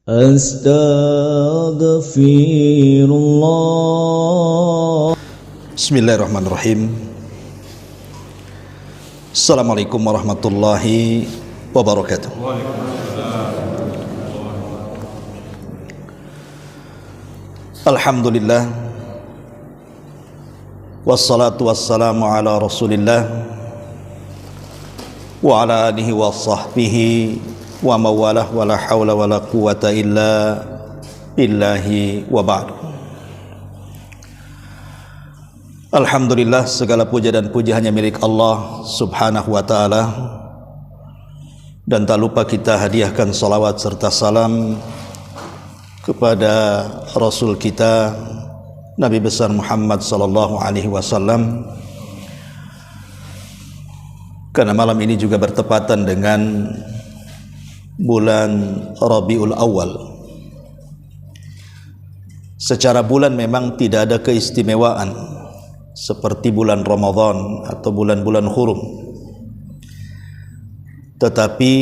Astaghfirullah. Bismillahirrahmanirrahim. Assalamualaikum warahmatullahi wabarakatuh. Alhamdulillah, wassalatu wassalamu ala rasulillah wa ala alihi wa sahbihi wa mawalah wa la hawla wa la quwata illa billahi wa ba'du. Alhamdulillah, segala puja dan puji hanya milik Allah subhanahu wa ta'ala, dan tak lupa kita hadiahkan salawat serta salam kepada Rasul kita Nabi besar Muhammad sallallahu alaihi wasallam, karena malam ini juga bertepatan dengan bulan Rabiul Awal. Secara bulan memang tidak ada keistimewaan seperti bulan Ramadan atau bulan-bulan hurum, tetapi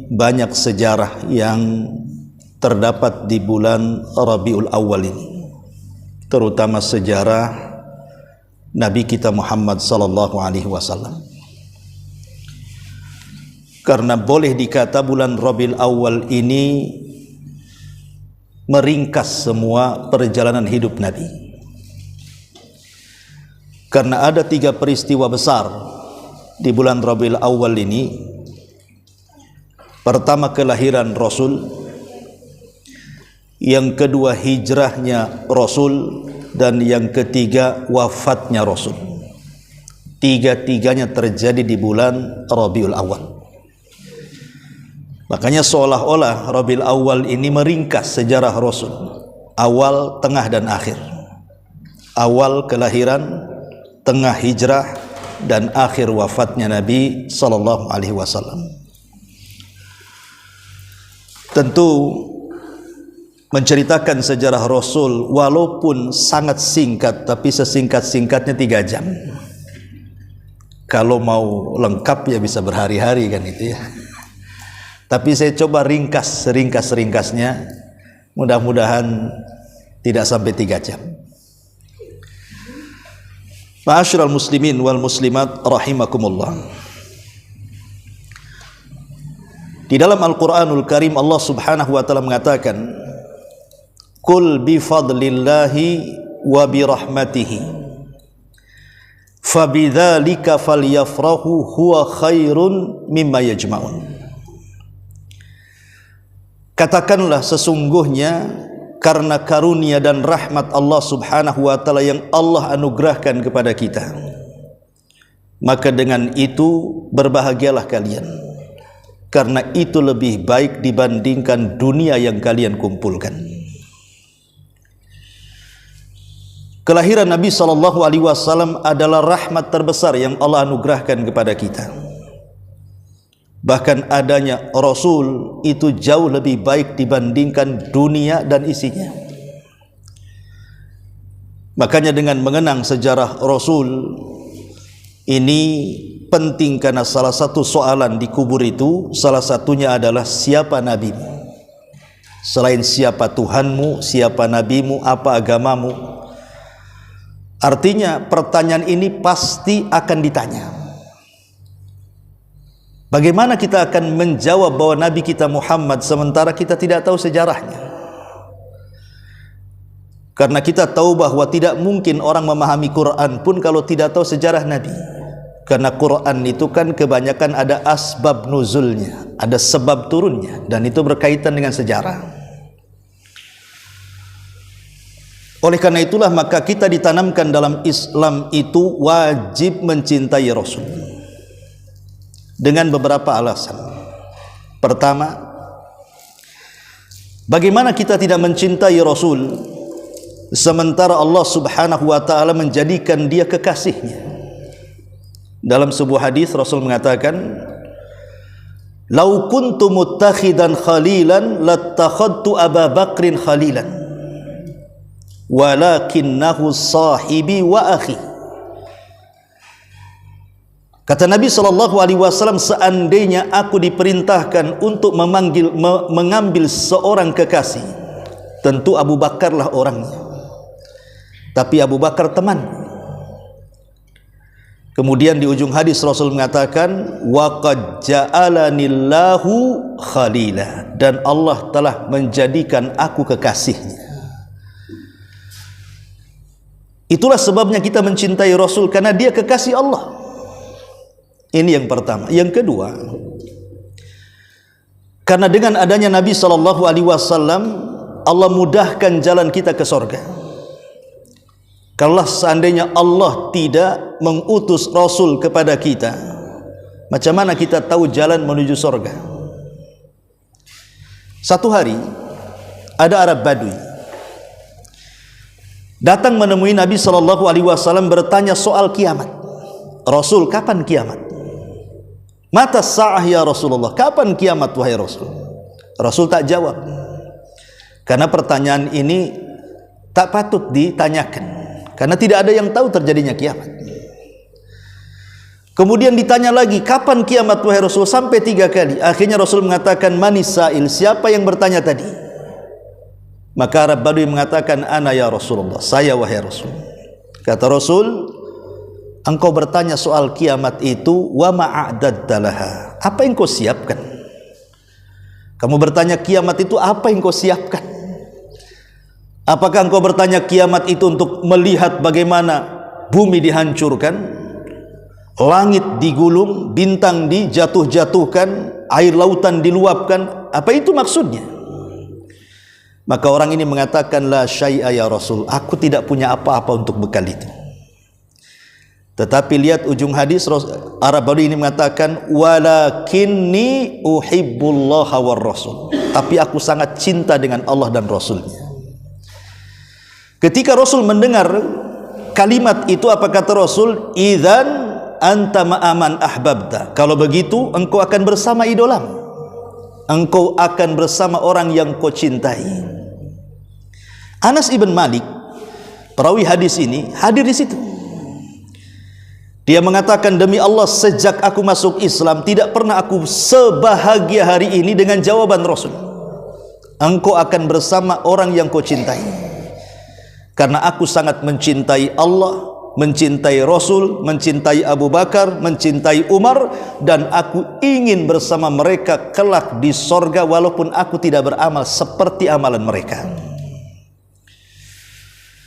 banyak sejarah yang terdapat di bulan Rabiul Awal ini, terutama sejarah Nabi kita Muhammad sallallahu alaihi wasallam. Karena boleh dikata bulan Rabiul Awal ini meringkas semua perjalanan hidup Nabi. Karena ada 3 peristiwa besar di bulan Rabiul Awal ini. Pertama, kelahiran Rasul. Yang kedua, hijrahnya Rasul. Dan yang ketiga, wafatnya Rasul. Tiga-tiganya terjadi di bulan Rabiul Awal. Makanya seolah-olah Rabiul Awal ini meringkas sejarah Rasul, awal, tengah, dan akhir. Awal kelahiran, tengah hijrah, dan akhir wafatnya Nabi sallallahu alaihi wasallam. Tentu menceritakan sejarah Rasul walaupun sangat singkat, tapi sesingkat-singkatnya 3 jam. Kalau mau lengkap ya bisa berhari-hari kan itu ya. Tapi saya coba ringkas seringkas-ringkasnya, mudah-mudahan tidak sampai 3 jam. Ma'asyiral muslimin wal muslimat rahimakumullah. Di dalam Al-Quranul Karim Allah subhanahu wa ta'ala mengatakan, Qul bifadlillahi wa birahmatihi fabidzalika falyafrahu huwa khairun mimma yajma'un. Katakanlah, sesungguhnya karena karunia dan rahmat Allah subhanahu wa ta'ala yang Allah anugerahkan kepada kita, maka dengan itu berbahagialah kalian, karena itu lebih baik dibandingkan dunia yang kalian kumpulkan. Kelahiran Nabi SAW adalah rahmat terbesar yang Allah anugerahkan kepada kita. Bahkan adanya Rasul itu jauh lebih baik dibandingkan dunia dan isinya. Makanya dengan mengenang sejarah Rasul ini penting, karena salah satu soalan di kubur itu, salah satunya adalah siapa nabimu? Selain siapa Tuhanmu, siapa nabimu, apa agamamu? Artinya pertanyaan ini pasti akan ditanya. Bagaimana kita akan menjawab bahwa Nabi kita Muhammad sementara kita tidak tahu sejarahnya? Karena kita tahu bahwa tidak mungkin orang memahami Quran pun kalau tidak tahu sejarah Nabi. Karena Quran itu kan kebanyakan ada asbab nuzulnya, ada sebab turunnya, dan itu berkaitan dengan sejarah. Oleh karena itulah maka kita ditanamkan dalam Islam itu wajib mencintai Rasul dengan beberapa alasan. Pertama, bagaimana kita tidak mencintai Rasul sementara Allah subhanahu wa ta'ala menjadikan dia kekasihnya? Dalam sebuah hadis Rasul mengatakan, "Lau kuntu muttakhidan khalilan lattakhadtu Aba Bakrin khalilan, walakinnahu sahibi wa akhi." Kata Nabi SAW, seandainya aku diperintahkan untuk mengambil seorang kekasih, tentu Abu Bakarlah orangnya. Tapi Abu Bakar teman. Kemudian di ujung hadis Rasul mengatakan, wa qad ja'alanillahu khalila, dan Allah telah menjadikan aku kekasihnya. Itulah sebabnya kita mencintai Rasul, karena dia kekasih Allah. Ini yang pertama. Yang kedua, karena dengan adanya Nabi SAW, Allah mudahkan jalan kita ke surga. Kalau seandainya Allah tidak mengutus Rasul kepada kita, macam mana kita tahu jalan menuju surga? Satu hari ada Arab Badui datang menemui Nabi SAW, bertanya soal kiamat. Rasul, kapan kiamat? Mata sa'ah ya Rasulullah, kapan kiamat wahai Rasul? Rasul tak jawab, karena pertanyaan ini tak patut ditanyakan, karena tidak ada yang tahu terjadinya kiamat. Kemudian ditanya lagi, kapan kiamat wahai Rasul? Sampai 3 kali. Akhirnya Rasul mengatakan, manis sa'il, siapa yang bertanya tadi? Maka Arab Badui mengatakan, ana ya Rasulullah, saya wahai Rasul. Kata Rasul, engkau bertanya soal kiamat itu, wa ma'adadta laha, apa yang kau siapkan? Kamu bertanya kiamat itu, apa yang kau siapkan? Apakah engkau bertanya kiamat itu untuk melihat bagaimana bumi dihancurkan, langit digulung, bintang dijatuh-jatuhkan, air lautan diluapkan? Apa itu maksudnya? Maka orang ini mengatakan, la syai'a ya Rasul, aku tidak punya apa-apa untuk bekal itu. Tetapi lihat ujung hadis, Arab Badui ini mengatakan, walakinni uhibbullaha war rasul, tapi aku sangat cinta dengan Allah dan Rasulnya. Ketika Rasul mendengar kalimat itu, apa kata Rasul? Idzan anta ma'aman ahbabta, kalau begitu engkau akan bersama idolamu, engkau akan bersama orang yang kau cintai. Anas ibn Malik, perawi hadis ini, hadir di situ. Dia mengatakan, demi Allah, sejak aku masuk Islam tidak pernah aku sebahagia hari ini dengan jawaban Rasul. Engkau akan bersama orang yang kau cintai. Karena aku sangat mencintai Allah, mencintai Rasul, mencintai Abu Bakar, mencintai Umar, dan aku ingin bersama mereka kelak di sorga walaupun aku tidak beramal seperti amalan mereka.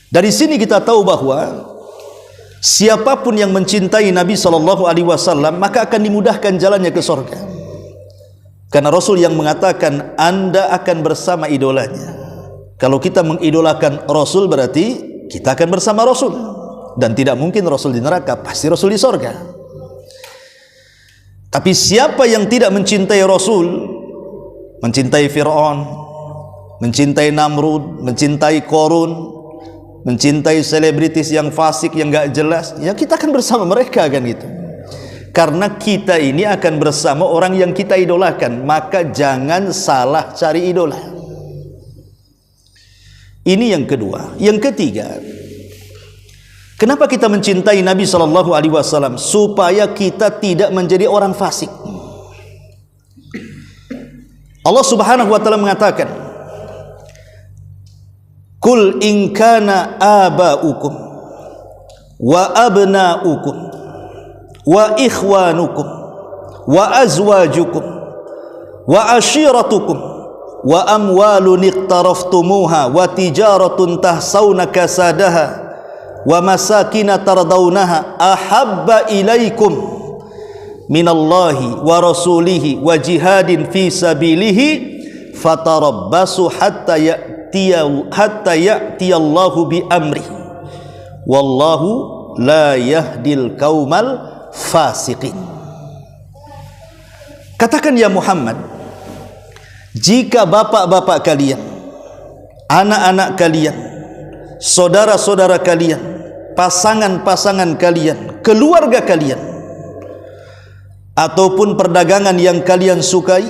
Dari sini kita tahu bahwa siapapun yang mencintai Nabi SAW, maka akan dimudahkan jalannya ke surga. Karena Rasul yang mengatakan, Anda akan bersama idolanya. Kalau kita mengidolakan Rasul, berarti kita akan bersama Rasul. Dan tidak mungkin Rasul di neraka, pasti Rasul di surga. Tapi siapa yang tidak mencintai Rasul, mencintai Fir'aun, mencintai Namrud, mencintai Korun, mencintai selebritis yang fasik, yang gak jelas, ya kita akan bersama mereka, kan gitu. Karena kita ini akan bersama orang yang kita idolakan, maka jangan salah cari idola. Ini yang kedua. Yang ketiga, kenapa kita mencintai Nabi SAW? Supaya kita tidak menjadi orang fasik. Allah Subhanahu wa taala mengatakan, Qul in kana aba'ukum wa abna'ukum wa ikhwanukum wa azwajukum wa ashiratukum wa amwalun iqtaraftumuha wa tijaratun tahsawna kasadaha wa masakina tardawnaha ahabba ilaikum minallahi wa rasulihi wa jihadin fi sabilihi fatarabbasu hatta ya'tiyallahu bi amri wallahu la yahdil qaumal fasiqin. Katakan ya Muhammad, jika bapak-bapak kalian, anak-anak kalian, saudara-saudara kalian, pasangan-pasangan kalian, keluarga kalian, ataupun perdagangan yang kalian sukai,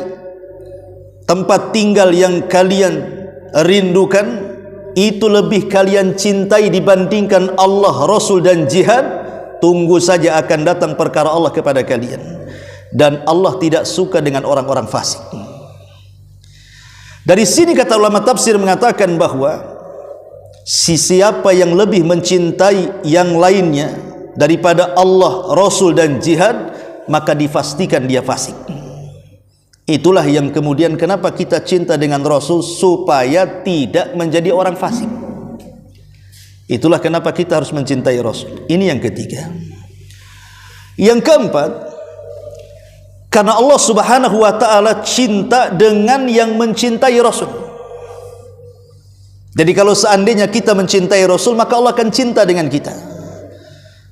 tempat tinggal yang kalian rindukan, itu lebih kalian cintai dibandingkan Allah, Rasul dan jihad, tunggu saja akan datang perkara Allah kepada kalian, dan Allah tidak suka dengan orang-orang fasik. Dari sini kata ulama tafsir mengatakan bahwa siapa yang lebih mencintai yang lainnya daripada Allah, Rasul dan jihad, maka dipastikan dia fasik. Itulah yang kemudian kenapa kita cinta dengan Rasul, supaya tidak menjadi orang fasik. Itulah kenapa kita harus mencintai Rasul. Ini yang ketiga. Yang keempat, karena Allah Subhanahu wa ta'ala cinta dengan yang mencintai Rasul. Jadi kalau seandainya kita mencintai Rasul, maka Allah akan cinta dengan kita.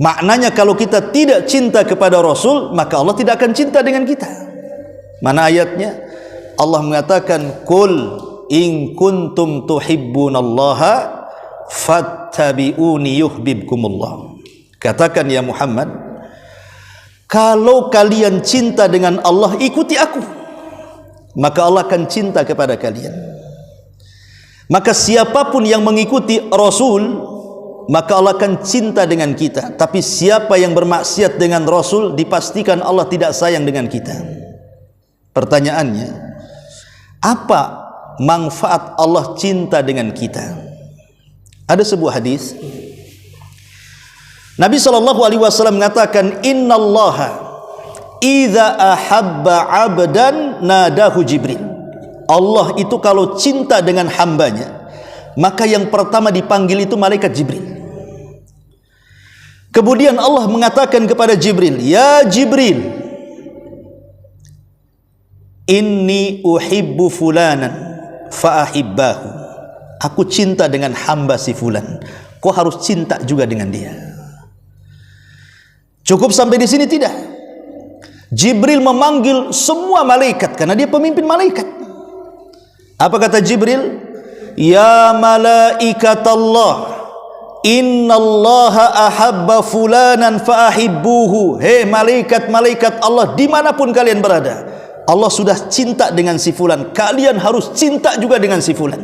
Maknanya kalau kita tidak cinta kepada Rasul, maka Allah tidak akan cinta dengan kita. Mana ayatnya? Allah mengatakan, "Qul in kuntum tuhibbunallaha fattabi'uni yuhibbukumullah." Katakan ya Muhammad, kalau kalian cinta dengan Allah, ikuti aku, maka Allah akan cinta kepada kalian. Maka siapapun yang mengikuti Rasul, maka Allah akan cinta dengan kita. Tapi siapa yang bermaksiat dengan Rasul, dipastikan Allah tidak sayang dengan kita. Pertanyaannya, apa manfaat Allah cinta dengan kita? Ada sebuah hadis Nabi SAW mengatakan, innallaha idza ahabba 'abdan nadahu Jibril. Allah itu kalau cinta dengan hambanya, maka yang pertama dipanggil itu malaikat Jibril. Kemudian Allah mengatakan kepada Jibril, ya Jibril, inni uhibbu fulanan fa'ahibbahu. Aku cinta dengan hamba si fulan, kau harus cinta juga dengan dia. Cukup sampai di sini? Tidak. Jibril memanggil semua malaikat karena dia pemimpin malaikat. Apa kata Jibril? Ya malaikat Allah, innallaha ahabba fulanan fa'ahibbuhu. Hei malaikat-malaikat Allah, dimanapun kalian berada, Allah sudah cinta dengan si fulan, kalian harus cinta juga dengan si fulan.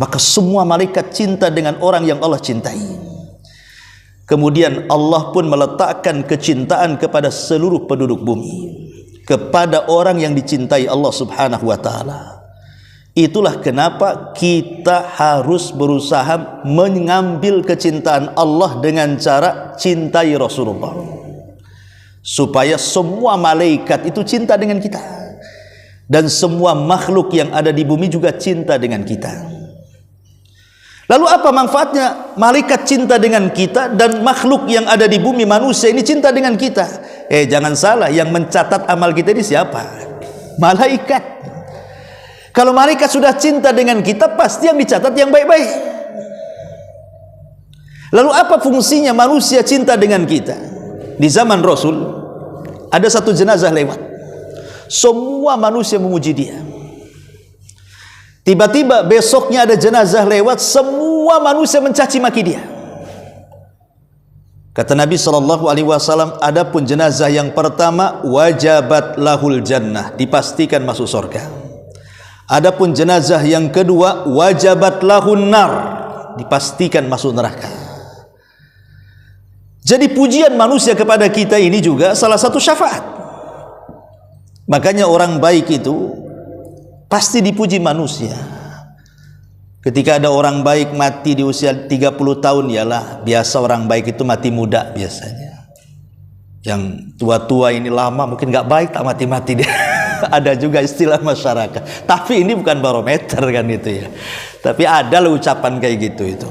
Maka semua malaikat cinta dengan orang yang Allah cintai. Kemudian Allah pun meletakkan kecintaan kepada seluruh penduduk bumi, kepada orang yang dicintai Allah Subhanahu wa ta'ala. Itulah kenapa kita harus berusaha mengambil kecintaan Allah dengan cara cintai Rasulullah, supaya semua malaikat itu cinta dengan kita, dan semua makhluk yang ada di bumi juga cinta dengan kita. Lalu apa manfaatnya malaikat cinta dengan kita dan makhluk yang ada di bumi, manusia ini cinta dengan kita? Jangan salah, yang mencatat amal kita ini siapa? Malaikat. Kalau malaikat sudah cinta dengan kita, pasti yang dicatat yang baik-baik. Lalu apa fungsinya manusia cinta dengan kita? Di zaman Rasul ada satu jenazah lewat, semua manusia memuji dia. Tiba-tiba besoknya ada jenazah lewat, semua manusia mencaci maki dia. Kata Nabi SAW, adapun jenazah yang pertama, wajabat lahul jannah, dipastikan masuk surga. Adapun jenazah yang kedua, wajabat lahun nar, dipastikan masuk neraka. Jadi pujian manusia kepada kita ini juga salah satu syafaat. Makanya orang baik itu pasti dipuji manusia. Ketika ada orang baik mati di usia 30 tahun, yalah, biasa orang baik itu mati muda biasanya. Yang tua-tua ini lama mungkin nggak baik, tak mati-mati dia. Ada juga istilah masyarakat. Tapi ini bukan barometer kan itu ya. Tapi ada loh ucapan kayak gitu itu.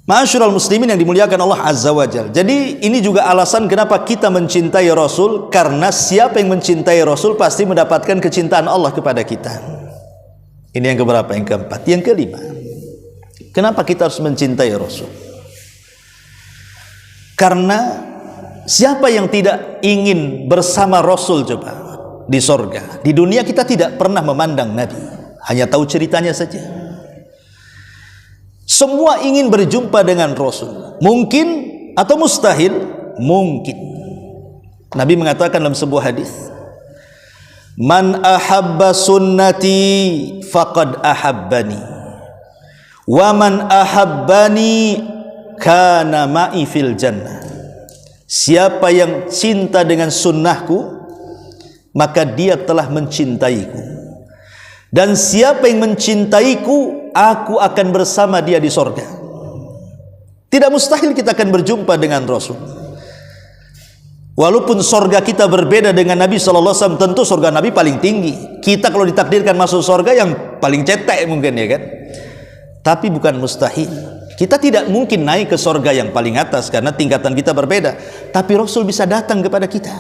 Ma'asyiral muslimin yang dimuliakan Allah Azza wa Jalla. Jadi ini juga alasan kenapa kita mencintai Rasul, karena siapa yang mencintai Rasul pasti mendapatkan kecintaan Allah kepada kita. Ini yang keberapa? Yang keempat. Yang kelima, kenapa kita harus mencintai Rasul? Karena siapa yang tidak ingin bersama Rasul coba di sorga? Di dunia kita tidak pernah memandang Nabi, hanya tahu ceritanya saja. Semua ingin berjumpa dengan Rasul. Mungkin atau mustahil? Mungkin. Nabi mengatakan dalam sebuah hadis, man ahabba sunnati faqad ahabbani, wa man ahabbani kana ma'i fil jannah. Siapa yang cinta dengan sunnahku, maka dia telah mencintaiku. Dan siapa yang mencintaiku, aku akan bersama dia di sorga. Tidak mustahil kita akan berjumpa dengan Rasul. Walaupun sorga kita berbeda dengan Nabi SAW, tentu sorga Nabi paling tinggi. Kita kalau ditakdirkan masuk sorga yang paling cetek mungkin, ya kan? Tapi bukan mustahil. Kita tidak mungkin naik ke sorga yang paling atas karena tingkatan kita berbeda. Tapi Rasul bisa datang kepada kita.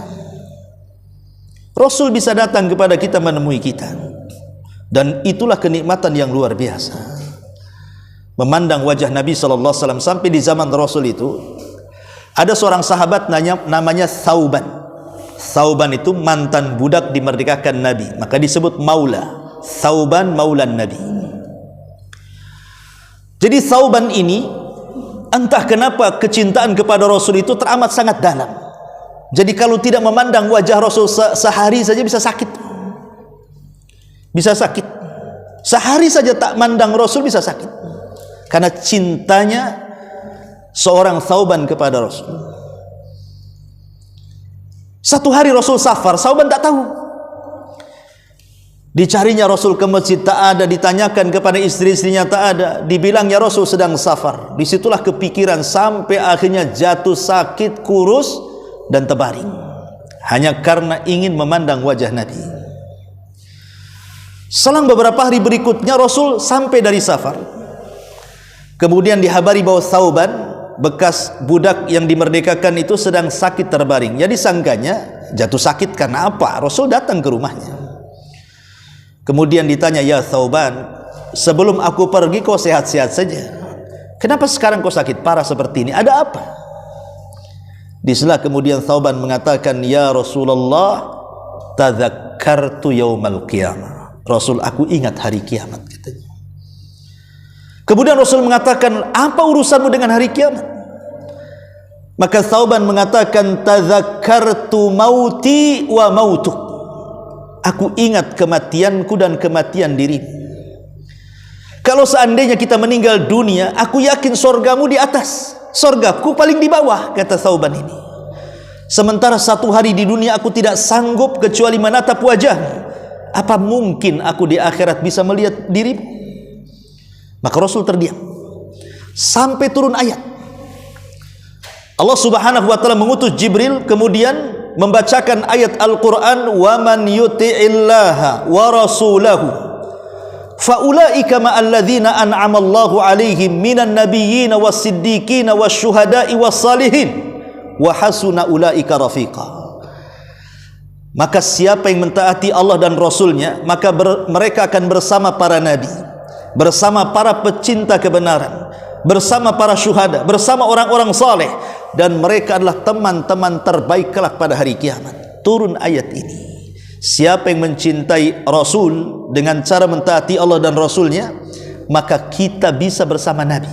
Rasul bisa datang kepada kita, menemui kita. Dan itulah kenikmatan yang luar biasa. Memandang wajah Nabi SAW. Sampai di zaman Rasul itu ada seorang sahabat namanya Thauban. Thauban itu mantan budak dimerdekakan Nabi, maka disebut maula. Thauban maulan Nabi. Jadi Thauban ini, entah kenapa kecintaan kepada Rasul itu teramat sangat dalam. Jadi kalau tidak memandang wajah Rasul sehari saja bisa sakit. Bisa sakit. Sehari saja tak mandang Rasul bisa sakit. Karena cintanya seorang Thauban kepada Rasul. Satu hari Rasul safar, Thauban tak tahu. Dicarinya Rasul ke masjid, tak ada. Ditanyakan kepada istri-istrinya, tak ada. Dibilangnya Rasul sedang safar. Disitulah kepikiran sampai akhirnya jatuh sakit, kurus dan terbaring, hanya karena ingin memandang wajah Nabi. Selang beberapa hari berikutnya Rasul sampai dari safar. Kemudian dihabari bahwa Thauban, bekas budak yang dimerdekakan itu, sedang sakit terbaring. Jadi sangkanya jatuh sakit karena apa? Rasul datang ke rumahnya. Kemudian ditanya, ya Thauban, sebelum aku pergi kau sehat-sehat saja. Kenapa sekarang kau sakit parah seperti ini? Ada apa? Disitulah kemudian Thauban mengatakan, ya Rasulullah, tadzakkartu yaumal qiyamah. Rasul, aku ingat hari kiamat, katanya. Kemudian Rasul mengatakan, apa urusanmu dengan hari kiamat? Maka Thauban mengatakan, tadzakkartu mauti wa mautuk. Aku ingat kematianku dan kematian dirimu. Kalau seandainya kita meninggal dunia, aku yakin sorgamu di atas, sorgaku paling di bawah, kata Thauban ini. Sementara satu hari di dunia aku tidak sanggup kecuali menatap wajahmu. Apa mungkin aku di akhirat bisa melihat dirimu? Maka Rasul terdiam sampai turun ayat. Allah Subhanahu wa taala mengutus Jibril kemudian membacakan ayat Al-Qur'an, wa man yuti'illaha wa rasulahu faulaika ma'al ladzina an'ama Allahu 'alaihim minan nabiyyin was-siddiqin wasyuhada'i was-salihin wa hasuna ulaika rafiqa. Maka siapa yang mentaati Allah dan Rasulnya, maka mereka akan bersama para nabi, bersama para pecinta kebenaran, bersama para syuhada, bersama orang-orang saleh, dan mereka adalah teman-teman terbaik kelak pada hari kiamat. Turun ayat ini. Siapa yang mencintai Rasul dengan cara mentaati Allah dan Rasulnya, maka kita bisa bersama Nabi.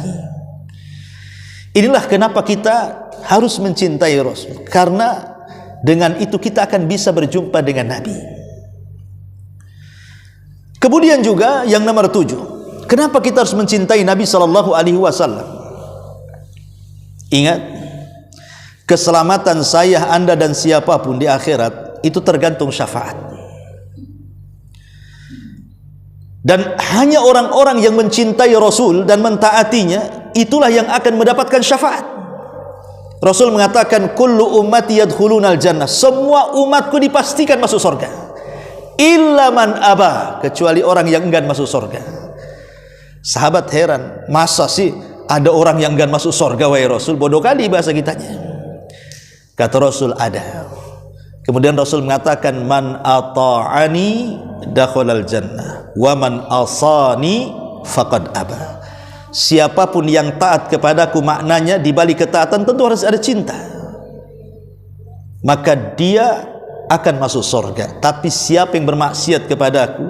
Inilah kenapa kita harus mencintai Rasul, karena dengan itu kita akan bisa berjumpa dengan Nabi. Kemudian juga yang nomor 7, kenapa kita harus mencintai Nabi SAW? Ingat, keselamatan saya, Anda dan siapapun di akhirat itu tergantung syafaat. Dan hanya orang-orang yang mencintai Rasul dan mentaatinya, itulah yang akan mendapatkan syafaat. Rasul mengatakan, kullu ummati yadkhulunal jannah, semua umatku dipastikan masuk surga, illa man aba, kecuali orang yang enggan masuk surga. Sahabat heran, masa sih ada orang yang enggan masuk surga wahai Rasul? Bodoh kali bahasa kitanya. Kata Rasul, ada. Kemudian Rasul mengatakan, man ata'ani dakhalal jannah wa man asani faqad aba. Siapapun yang taat kepadaku, maknanya di balik ketaatan tentu harus ada cinta, maka dia akan masuk surga. Tapi siapa yang bermaksiat kepadaku,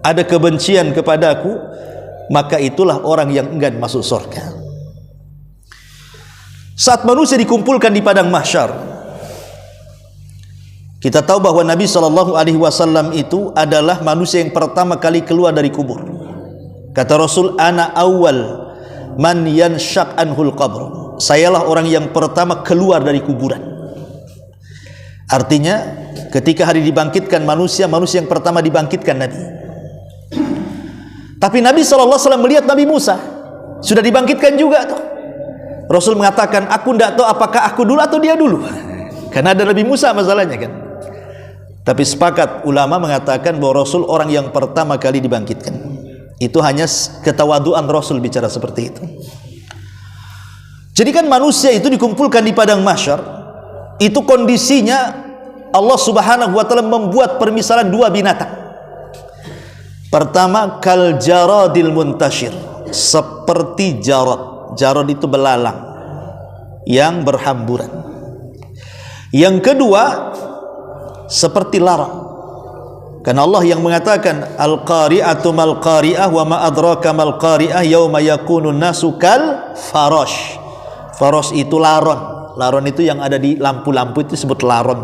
ada kebencian kepadaku, maka itulah orang yang enggan masuk surga. Saat manusia dikumpulkan di padang mahsyar, kita tahu bahwa Nabi SAW itu adalah manusia yang pertama kali keluar dari kubur. Kata Rasul, ana awal man yanshaq anhul qabr. Sayalah orang yang pertama keluar dari kuburan. Artinya ketika hari dibangkitkan manusia yang pertama dibangkitkan Nabi. Tapi Nabi SAW melihat Nabi Musa sudah dibangkitkan juga tuh. Rasul mengatakan, aku tidak tahu apakah aku dulu atau dia dulu, karena ada Nabi Musa masalahnya kan. Tapi sepakat ulama mengatakan bahwa Rasul orang yang pertama kali dibangkitkan. Itu hanya ketawaduan Rasul bicara seperti itu. Jadi kan manusia itu dikumpulkan di padang mahsyar, itu kondisinya Allah Subhanahu wa taala membuat permisalan dua binatang. Pertama, kal jaradil muntashir, seperti jarad. Jarad itu belalang yang berhamburan. Yang kedua, seperti larang. Karena Allah yang mengatakan al-qari'atu mal qari'ah wa ma adraka mal qari'ah yauma yakunun nasu kal farash. Farash itu laron. Laron itu yang ada di lampu-lampu itu disebut laron.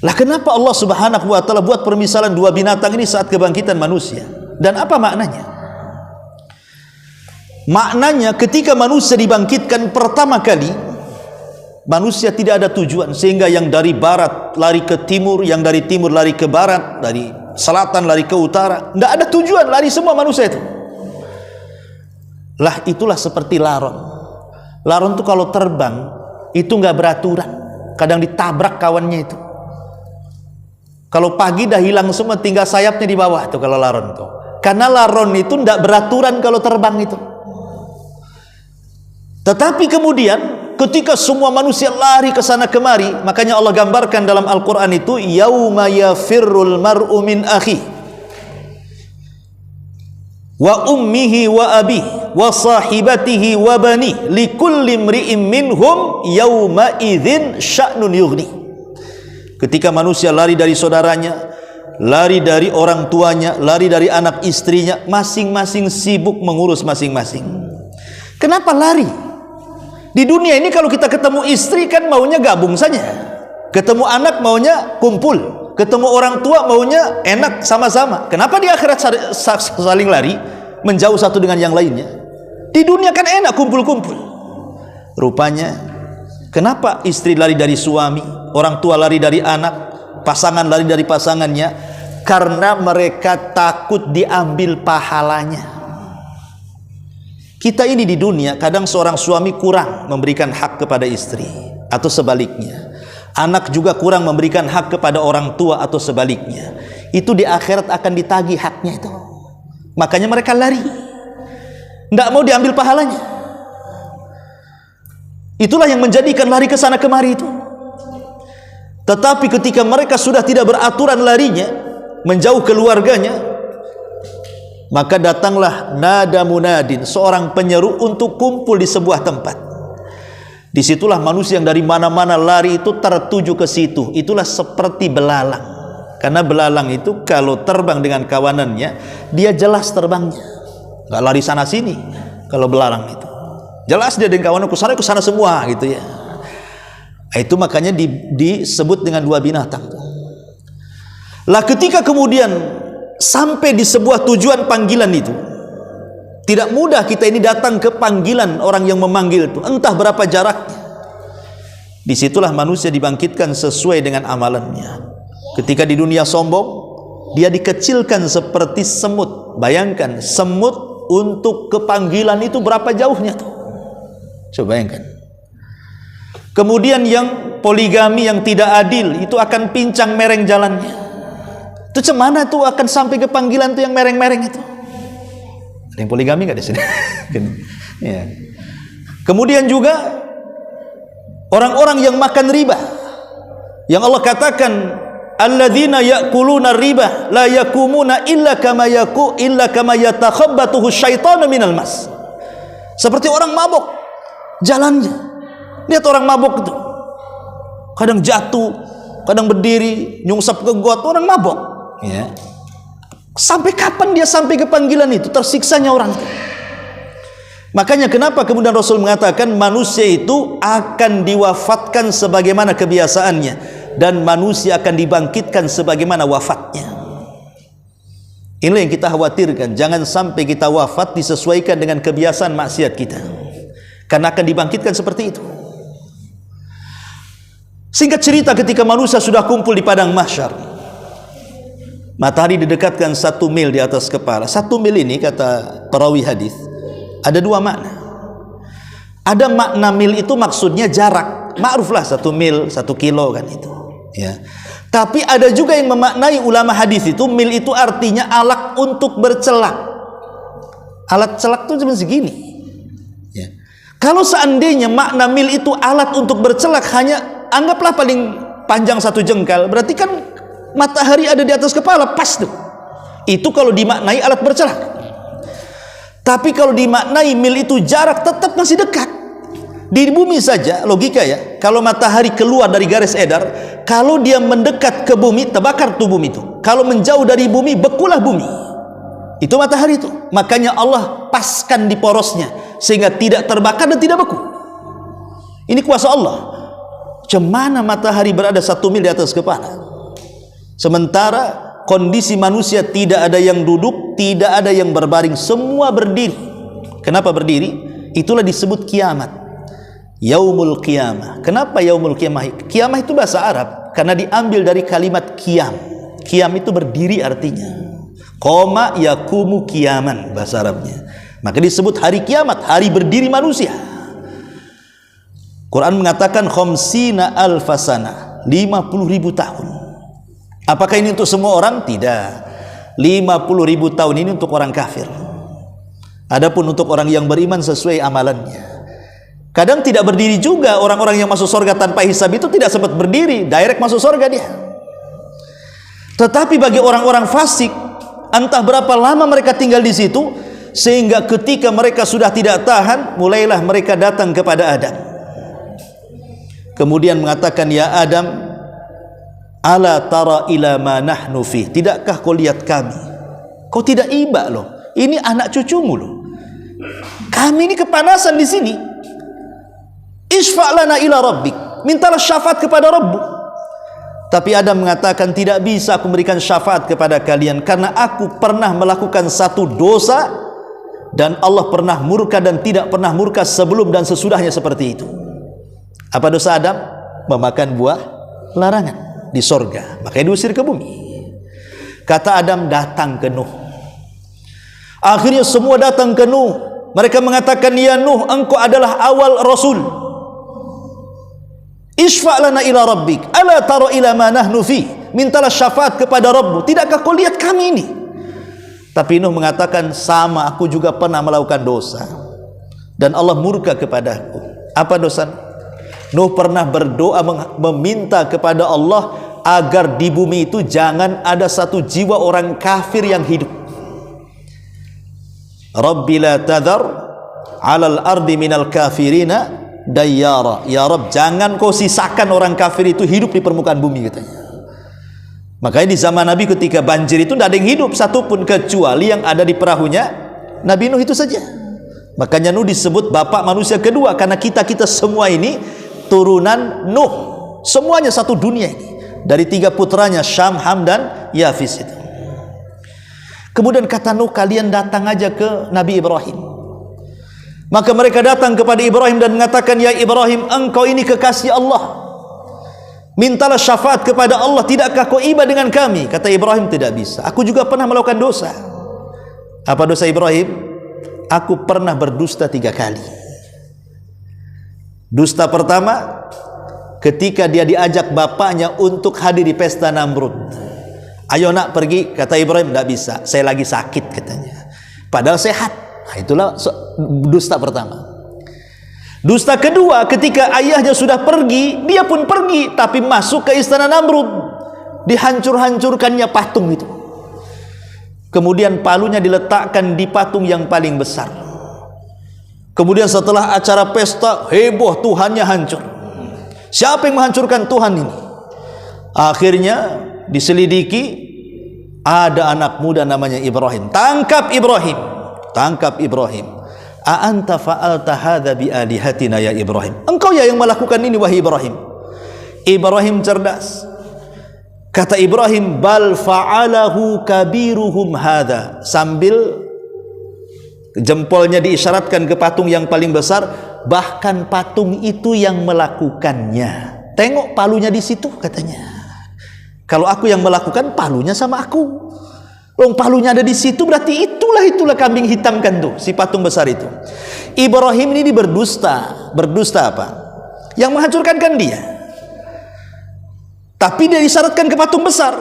Lah kenapa Allah Subhanahu wa taala buat permisalan dua binatang ini saat kebangkitan manusia? Dan apa maknanya? Maknanya ketika manusia dibangkitkan pertama kali, manusia tidak ada tujuan, sehingga yang dari barat lari ke timur, yang dari timur lari ke barat, dari selatan lari ke utara, tidak ada tujuan, lari semua manusia itu. Lah itulah seperti laron. Laron itu kalau terbang itu nggak beraturan, kadang ditabrak kawannya itu. Kalau pagi dah hilang semua, tinggal sayapnya di bawah tuh kalau laron tuh. Karena laron itu tidak beraturan kalau terbang itu. Tetapi kemudian ketika semua manusia lari ke sana kemari, makanya Allah gambarkan dalam Al-Qur'an itu yauma yafirrul mar'u min akhi wa ummihi wa abi wa sahibatihi wa bani likulli imri'in minhum yauma idzin sya'nun yughni. Ketika manusia lari dari saudaranya, lari dari orang tuanya, lari dari anak istrinya, masing-masing sibuk mengurus masing-masing. Kenapa lari? Di dunia ini kalau kita ketemu istri kan maunya gabung saja, ketemu anak maunya kumpul, ketemu orang tua maunya enak sama-sama. Kenapa di akhirat saling lari, menjauh satu dengan yang lainnya? Di dunia kan enak kumpul-kumpul. Rupanya kenapa istri lari dari suami, orang tua lari dari anak, pasangan lari dari pasangannya? Karena mereka takut diambil pahalanya. Kita ini di dunia kadang seorang suami kurang memberikan hak kepada istri, atau sebaliknya. Anak juga kurang memberikan hak kepada orang tua atau sebaliknya. Itu di akhirat akan ditagih haknya itu. Makanya mereka lari, tidak mau diambil pahalanya. Itulah yang menjadikan lari ke sana kemari itu. Tetapi ketika mereka sudah tidak beraturan larinya, menjauh keluarganya, maka datanglah nada munadin, seorang penyeru untuk kumpul di sebuah tempat. Disitulah manusia yang dari mana-mana lari itu tertuju ke situ. Itulah seperti belalang. Karena belalang itu kalau terbang dengan kawanannya, dia jelas terbangnya, nggak lari sana sini. Kalau belalang itu jelas dia dengan kawanannya ke sana semua gitu ya. Itu makanya disebut dengan dua binatang. Lah ketika kemudian sampai di sebuah tujuan panggilan itu, tidak mudah kita ini datang ke panggilan orang yang memanggil itu, entah berapa jaraknya. Disitulah manusia dibangkitkan sesuai dengan amalannya. Ketika di dunia sombong, dia dikecilkan seperti semut. Bayangkan semut untuk ke panggilan itu berapa jauhnya tuh, coba bayangkan. Kemudian yang poligami, yang tidak adil, itu akan pincang mereng jalannya. Itu cemana tuh akan sampai ke panggilan tuh yang mereng-mereng itu. Ada yang poligami nggak di sini? Ya. Kemudian juga orang-orang yang makan riba, yang Allah katakan alladzina ya'kuluna riba la yakumuna illa kama yatakhabbathu syaitanu minal mas. Seperti orang mabuk jalannya. Lihat orang mabuk itu, kadang jatuh, kadang berdiri, nyungsap ke got, orang mabuk. Ya. Sampai kapan dia sampai ke panggilan itu? Tersiksanya orang itu. Makanya kenapa kemudian Rasul mengatakan manusia itu akan diwafatkan sebagaimana kebiasaannya, dan manusia akan dibangkitkan sebagaimana wafatnya. Inilah yang kita khawatirkan, jangan sampai kita wafat disesuaikan dengan kebiasaan maksiat kita, karena akan dibangkitkan seperti itu. Singkat cerita, ketika manusia sudah kumpul di padang mahsyar, matahari didekatkan 1 mil di atas kepala. 1 mil ini, kata perawi hadis, ada 2 makna. Ada makna mil itu maksudnya jarak, ma'ruflah 1 mil 1 kilo kan itu, ya. Tapi ada juga yang memaknai ulama hadis itu, mil itu artinya alat untuk bercelak. Alat celak itu cuma segini, ya. Kalau seandainya makna mil itu alat untuk bercelak, hanya anggaplah paling panjang 1 jengkal, berarti kan matahari ada di atas kepala, pas tuh. Itu kalau dimaknai alat bercelak. Tapi kalau dimaknai mil itu jarak, tetap masih dekat. Di bumi saja, logika ya, kalau matahari keluar dari garis edar, kalau dia mendekat ke bumi, terbakar tuh bumi itu. Kalau menjauh dari bumi, bekulah bumi. Itu matahari itu. Makanya Allah paskan di porosnya, sehingga tidak terbakar dan tidak beku. Ini kuasa Allah. Cemana matahari berada 1 mil di atas kepala, sementara kondisi manusia tidak ada yang duduk, tidak ada yang berbaring, semua berdiri. Kenapa berdiri? Itulah disebut kiamat, yaumul qiyamah. Kenapa yaumul qiyamah? Qiyamah itu bahasa Arab karena diambil dari kalimat qiyam. Qiyam itu berdiri artinya. Qoma yakumu qiyaman bahasa Arabnya. Maka disebut hari kiamat, hari berdiri manusia. Quran mengatakan khamsina alfasana, 50.000 tahun. Apakah ini untuk semua orang? Tidak. 50.000 tahun ini untuk orang kafir. Adapun untuk orang yang beriman sesuai amalannya. Kadang tidak berdiri juga. Orang-orang yang masuk surga tanpa hisab itu tidak sempat berdiri, direct masuk surga dia. Tetapi bagi orang-orang fasik, entah berapa lama mereka tinggal di situ, sehingga ketika mereka sudah tidak tahan, mulailah mereka datang kepada Adam. Kemudian mengatakan, ya Adam, ala tara ila ma nahnu fih, tidakkah kau lihat kami? Kau tidak iba loh, ini anak cucumu loh. Kami ini kepanasan di sini. Isfa' lana ila rabbik, mintalah syafaat kepada Rabbu. Tapi Adam mengatakan, tidak bisa aku memberikan syafaat kepada kalian, karena aku pernah melakukan satu dosa, dan Allah pernah murka dan tidak pernah murka sebelum dan sesudahnya seperti itu. Apa dosa Adam? Memakan buah larangan di sorga, makanya diusir ke bumi. Kata Adam, datang ke Nuh. Akhirnya semua datang ke Nuh. Mereka mengatakan, ya Nuh, engkau adalah awal Rasul. Isfa' lana ila rabbik, ala tara ila ma nahnu fi, mintalah syafaat kepada Rabbu, tidakkah kau lihat kami ini? Tapi Nuh mengatakan, sama, aku juga pernah melakukan dosa dan Allah murka kepadaku. Apa dosa? Nuh pernah berdoa meminta kepada Allah agar di bumi itu jangan ada satu jiwa orang kafir yang hidup. Rabbi la tadhar 'alal ardi minal kafirina dayyara. Ya Rabb, jangan kau sisakan orang kafir itu hidup di permukaan bumi, katanya. Makanya di zaman Nabi ketika banjir itu tidak ada yang hidup satupun, kecuali yang ada di perahunya Nabi Nuh itu saja. Makanya Nuh disebut bapak manusia kedua, karena kita semua ini turunan Nuh, semuanya satu dunia ini, dari 3 putranya Syam, Ham dan Yafis itu. Kemudian kata Nuh, kalian datang aja ke Nabi Ibrahim. Maka mereka datang kepada Ibrahim dan mengatakan, ya Ibrahim, engkau ini kekasih Allah, mintalah syafaat kepada Allah, tidakkah kau iba dengan kami? Kata Ibrahim, tidak bisa, aku juga pernah melakukan dosa. Apa dosa Ibrahim? Aku pernah berdusta 3 kali. Dusta pertama, ketika dia diajak bapaknya untuk hadir di pesta Namrud. Ayo nak pergi, kata Ibrahim, tidak bisa, saya lagi sakit, katanya. Padahal sehat. Nah, itulah dusta pertama. Dusta kedua, ketika ayahnya sudah pergi, dia pun pergi, tapi masuk ke istana Namrud, dihancur-hancurkannya patung itu. Kemudian palunya diletakkan di patung yang paling besar. Kemudian setelah acara pesta, heboh, Tuhannya hancur. Siapa yang menghancurkan Tuhan ini? Akhirnya diselidiki, ada anak muda namanya Ibrahim. Tangkap Ibrahim, tangkap Ibrahim. A anta fa'alta hadza bi alihatina ya Ibrahim, engkau ya yang melakukan ini wahai Ibrahim. Ibrahim cerdas. Kata Ibrahim, bal fa'alahu kabiruhum hadha, sambil jempolnya diisyaratkan ke patung yang paling besar, bahkan patung itu yang melakukannya. Tengok palunya di situ katanya. Kalau aku yang melakukan, palunya sama aku. Long palunya ada di situ, berarti itulah kambing hitam kan tuh, si patung besar itu. Ibrahim ini berdusta. Berdusta apa? Yang menghancurkan kan dia. Tapi dia isyaratkan ke patung besar,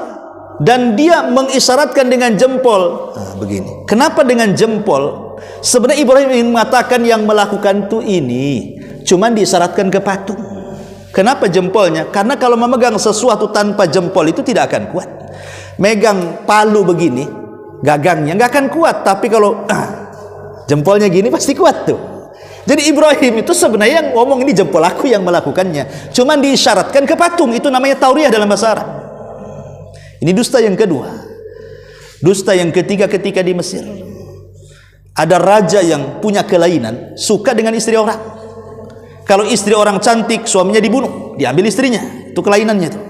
dan dia mengisyaratkan dengan jempol. Nah, begini. Kenapa dengan jempol? Sebenarnya Ibrahim ingin mengatakan yang melakukan itu ini, cuman diisyaratkan ke patung. Kenapa jempolnya? Karena kalau memegang sesuatu tanpa jempol itu tidak akan kuat. Megang palu begini, gagangnya nggak akan kuat. Tapi kalau jempolnya gini pasti kuat tuh. Jadi Ibrahim itu sebenarnya yang ngomong ini jempol aku yang melakukannya, cuman diisyaratkan ke patung. Itu namanya tauriah dalam bahasa Arab. Ini dusta yang kedua. Dusta yang ketiga ketika di Mesir. Ada raja yang punya kelainan, suka dengan istri orang. Kalau istri orang cantik, suaminya dibunuh, diambil istrinya. Itu kelainannya itu.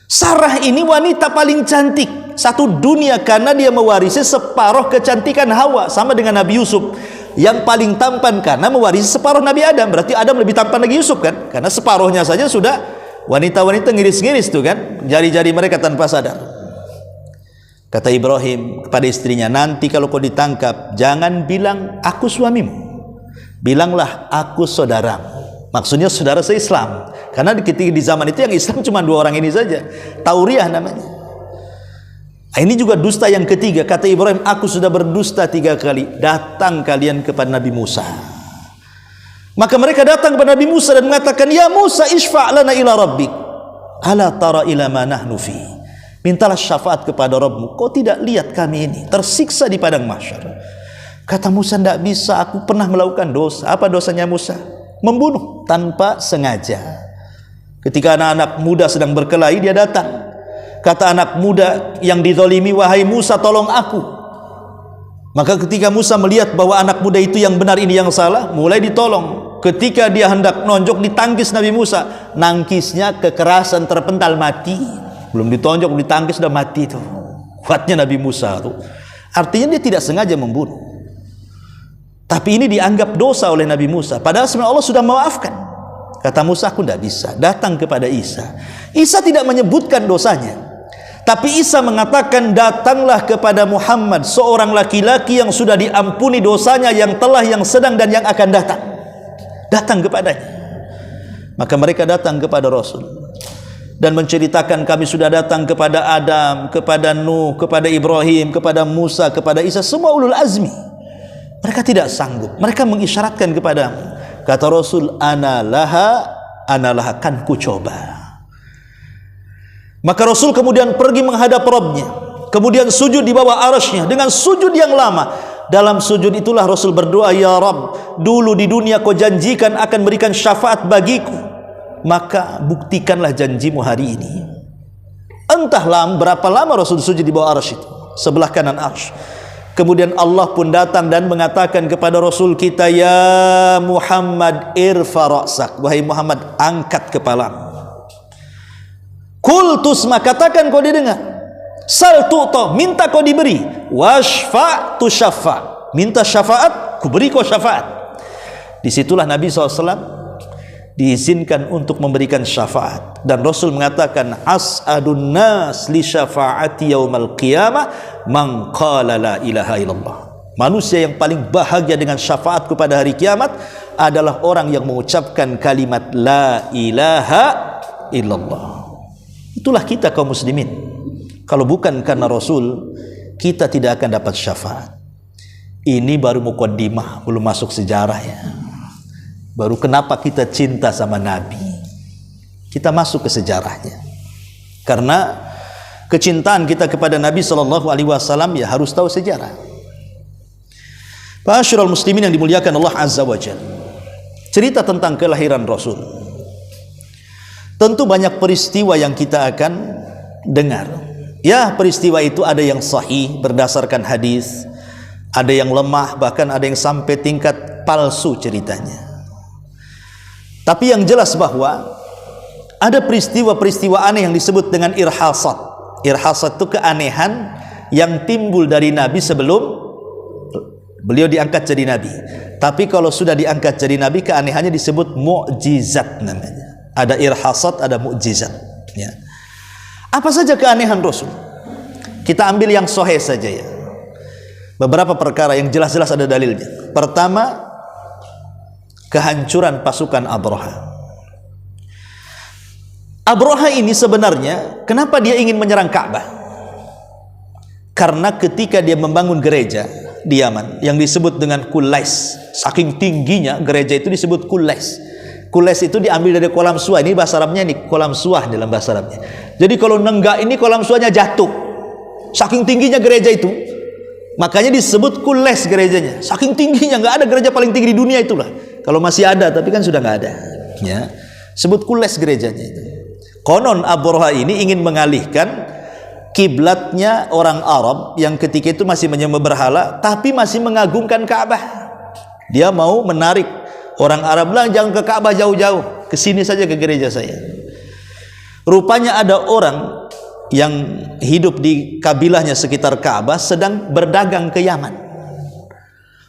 Sarah ini wanita paling cantik satu dunia karena dia mewarisi separuh kecantikan Hawa, sama dengan Nabi Yusuf yang paling tampan karena mewarisi separuh Nabi Adam. Berarti Adam lebih tampan lagi Yusuf kan, karena separuhnya saja sudah wanita-wanita ngiris-ngiris tuh kan, jari-jari mereka tanpa sadar. Kata Ibrahim kepada istrinya, nanti kalau kau ditangkap, jangan bilang aku suamimu, bilanglah aku saudaramu. Maksudnya saudara se-Islam, karena ketika di zaman itu yang Islam cuma 2 orang ini saja. Tauriah namanya. Ini juga dusta yang ketiga. Kata Ibrahim, aku sudah berdusta 3 kali. Datang kalian kepada Nabi Musa. Maka mereka datang kepada Nabi Musa dan mengatakan, ya Musa, isfa' lana ila rabbik, ala tara ila ma nahnu fi. Mintalah syafaat kepada Rabbmu. Kau tidak lihat kami ini tersiksa di padang mahsyar. Kata Musa, tidak bisa, aku pernah melakukan dosa. Apa dosanya Musa? Membunuh tanpa sengaja. Ketika anak-anak muda sedang berkelahi, dia datang. Kata anak muda yang dizalimi, wahai Musa, tolong aku. Maka ketika Musa melihat bahwa anak muda itu yang benar, ini yang salah, mulai ditolong. Ketika dia hendak nonjok, ditangkis Nabi Musa. Nangkisnya kekerasan, terpental, mati. Belum ditonjok, ditangkis, sudah mati itu. Kuatnya Nabi Musa itu. Artinya dia tidak sengaja membunuh. Tapi ini dianggap dosa oleh Nabi Musa. Padahal sebenarnya Allah sudah memaafkan. Kata Musa, aku tidak bisa. Datang kepada Isa. Isa tidak menyebutkan dosanya. Tapi Isa mengatakan, datanglah kepada Muhammad, seorang laki-laki yang sudah diampuni dosanya, yang telah, yang sedang, dan yang akan datang. Datang kepadanya. Maka mereka datang kepada Rasul dan menceritakan, kami sudah datang kepada Adam, kepada Nuh, kepada Ibrahim, kepada Musa, kepada Isa, semua ulul azmi. Mereka tidak sanggup. Mereka mengisyaratkan kepadamu. Kata Rasul, analah, kan ku coba. Maka Rasul kemudian pergi menghadap Rabbnya, kemudian sujud di bawah arasy-Nya dengan sujud yang lama. Dalam sujud itulah Rasul berdoa, ya Rabb, dulu di dunia kau janjikan akan berikan syafaat bagiku, maka buktikanlah janjimu hari ini. Entahlah berapa lama Rasul sujud di bawah arasy itu, sebelah kanan arsy. Kemudian Allah pun datang dan mengatakan kepada Rasul kita, ya Muhammad, irfa ra'sak, wahai Muhammad, angkat kepalamu. Qul tusma, katakan kau didengar. Sal tu'ta, minta kau diberi. Washfa' tusyaffa, minta syafaat, ku beri kau syafaat. Disitulah Nabi SAW diizinkan untuk memberikan syafaat. Dan Rasul mengatakan, as'adun nas li syafa'ati yaumal qiyamah man qala la ilaha illallah. Manusia yang paling bahagia dengan syafaatku pada hari kiamat adalah orang yang mengucapkan kalimat la ilaha illallah. Itulah kita kaum muslimin. Kalau bukan karena Rasul, kita tidak akan dapat syafaat. Ini baru muqaddimah, belum masuk sejarah ya. Baru kenapa kita cinta sama Nabi. Kita masuk ke sejarahnya. Karena kecintaan kita kepada Nabi SAW ya harus tahu sejarah. Ma'asyiral muslimin yang dimuliakan Allah Azza wa Jalla. Cerita tentang kelahiran Rasul. Tentu banyak peristiwa yang kita akan dengar. Ya, peristiwa itu ada yang sahih berdasarkan hadis, ada yang lemah, bahkan ada yang sampai tingkat palsu ceritanya. Tapi yang jelas bahwa ada peristiwa-peristiwa aneh yang disebut dengan irhasat. Irhasat itu keanehan yang timbul dari Nabi sebelum beliau diangkat jadi Nabi. Tapi kalau sudah diangkat jadi Nabi, keanehannya disebut mukjizat namanya. Ada irhasat, ada mukjizat. Ya. Apa saja keanehan Rasul? Kita ambil yang sahih saja ya. Beberapa perkara yang jelas-jelas ada dalilnya. Pertama, kehancuran pasukan Abraha. Abraha ini sebenarnya kenapa dia ingin menyerang Ka'bah? Karena ketika dia membangun gereja di Yaman yang disebut dengan Kulais, saking tingginya gereja itu disebut Kulais. Kulais itu diambil dari kolam suah. Ini bahasa Arabnya, ini kolam suah dalam bahasa Arabnya. Jadi kalau nenggak ini kolam suahnya jatuh. Saking tingginya gereja itu, makanya disebut Kulais gerejanya. Saking tingginya, nggak ada gereja paling tinggi di dunia itulah. Kalau masih ada, tapi kan sudah nggak ada. Ya, sebut Kulais gerejanya itu. Konon Abraha ini ingin mengalihkan kiblatnya orang Arab yang ketika itu masih menyembah berhala, tapi masih mengagungkan Ka'bah. Dia mau menarik orang Arab, bilang jangan ke Ka'bah jauh-jauh, ke sini saja ke gereja saya. Rupanya ada orang yang hidup di kabilahnya sekitar Ka'bah sedang berdagang ke Yaman.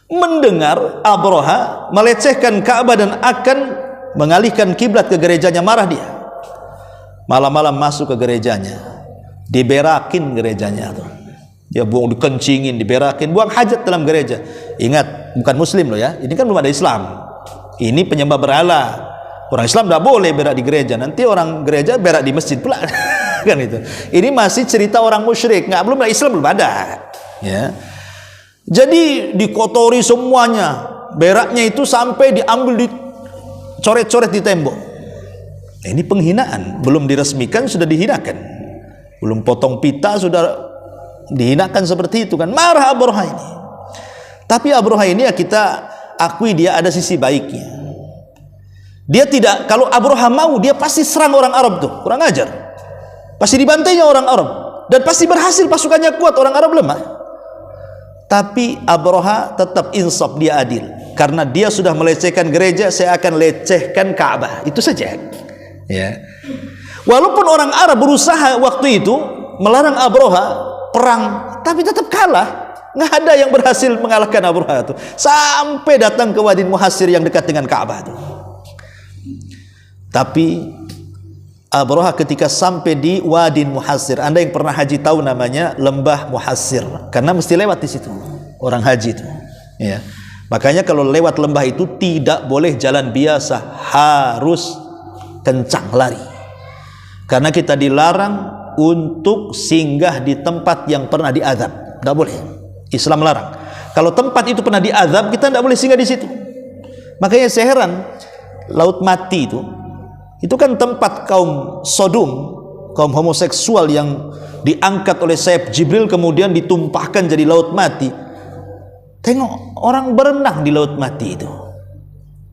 Mendengar Abraha melecehkan Ka'bah dan akan mengalihkan kiblat ke gerejanya, marah dia. Malam-malam masuk ke gerejanya, diberakin gerejanya tuh. Dia buang, dikencingin, diberakin, buang hajat dalam gereja. Ingat, bukan muslim loh ya. Ini kan belum ada Islam. Ini penyembah berhala. Orang Islam tidak boleh berak di gereja. Nanti orang gereja berak di masjid pula. Kan itu. Ini masih cerita orang musyrik. Nggak, belum ada Islam, belum ada. Ya. Jadi dikotori semuanya. Beraknya itu sampai diambil, dicoret-coret di tembok. Ini penghinaan. Belum diresmikan sudah dihinakan. Belum potong pita sudah dihinakan seperti itu kan. Marah Abraha ini. Tapi Abraha ini ya kita akui dia ada sisi baiknya. Dia tidak, kalau Abraha mau dia pasti serang orang Arab tuh. Kurang ajar. Pasti dibantainya orang Arab. Dan pasti berhasil, pasukannya kuat, orang Arab lemah. Tapi Abraha tetap insaf, dia adil. Karena dia sudah melecehkan gereja, saya akan lecehkan Ka'bah. Itu saja. Ya. Walaupun orang Arab berusaha waktu itu melarang Abraha perang, tapi tetap kalah. Nggak ada yang berhasil mengalahkan Abraha itu. Sampai datang ke Wadi Muhassir yang dekat dengan Ka'bah itu. Tapi Abraha ketika sampai di Wadi Muhassir, Anda yang pernah haji tahu namanya Lembah Muhassir, karena mesti lewat di situ orang haji itu. Ya. Makanya kalau lewat lembah itu tidak boleh jalan biasa, harus kencang lari. Karena kita dilarang untuk singgah di tempat yang pernah diazab. Tidak boleh. Islam larang. Kalau tempat itu pernah diazab, kita tidak boleh singgah di situ. Makanya saya heran, Laut Mati itu kan tempat kaum Sodom, kaum homoseksual yang diangkat oleh sayap Jibril kemudian ditumpahkan jadi Laut Mati. Tengok orang berenang di Laut Mati itu.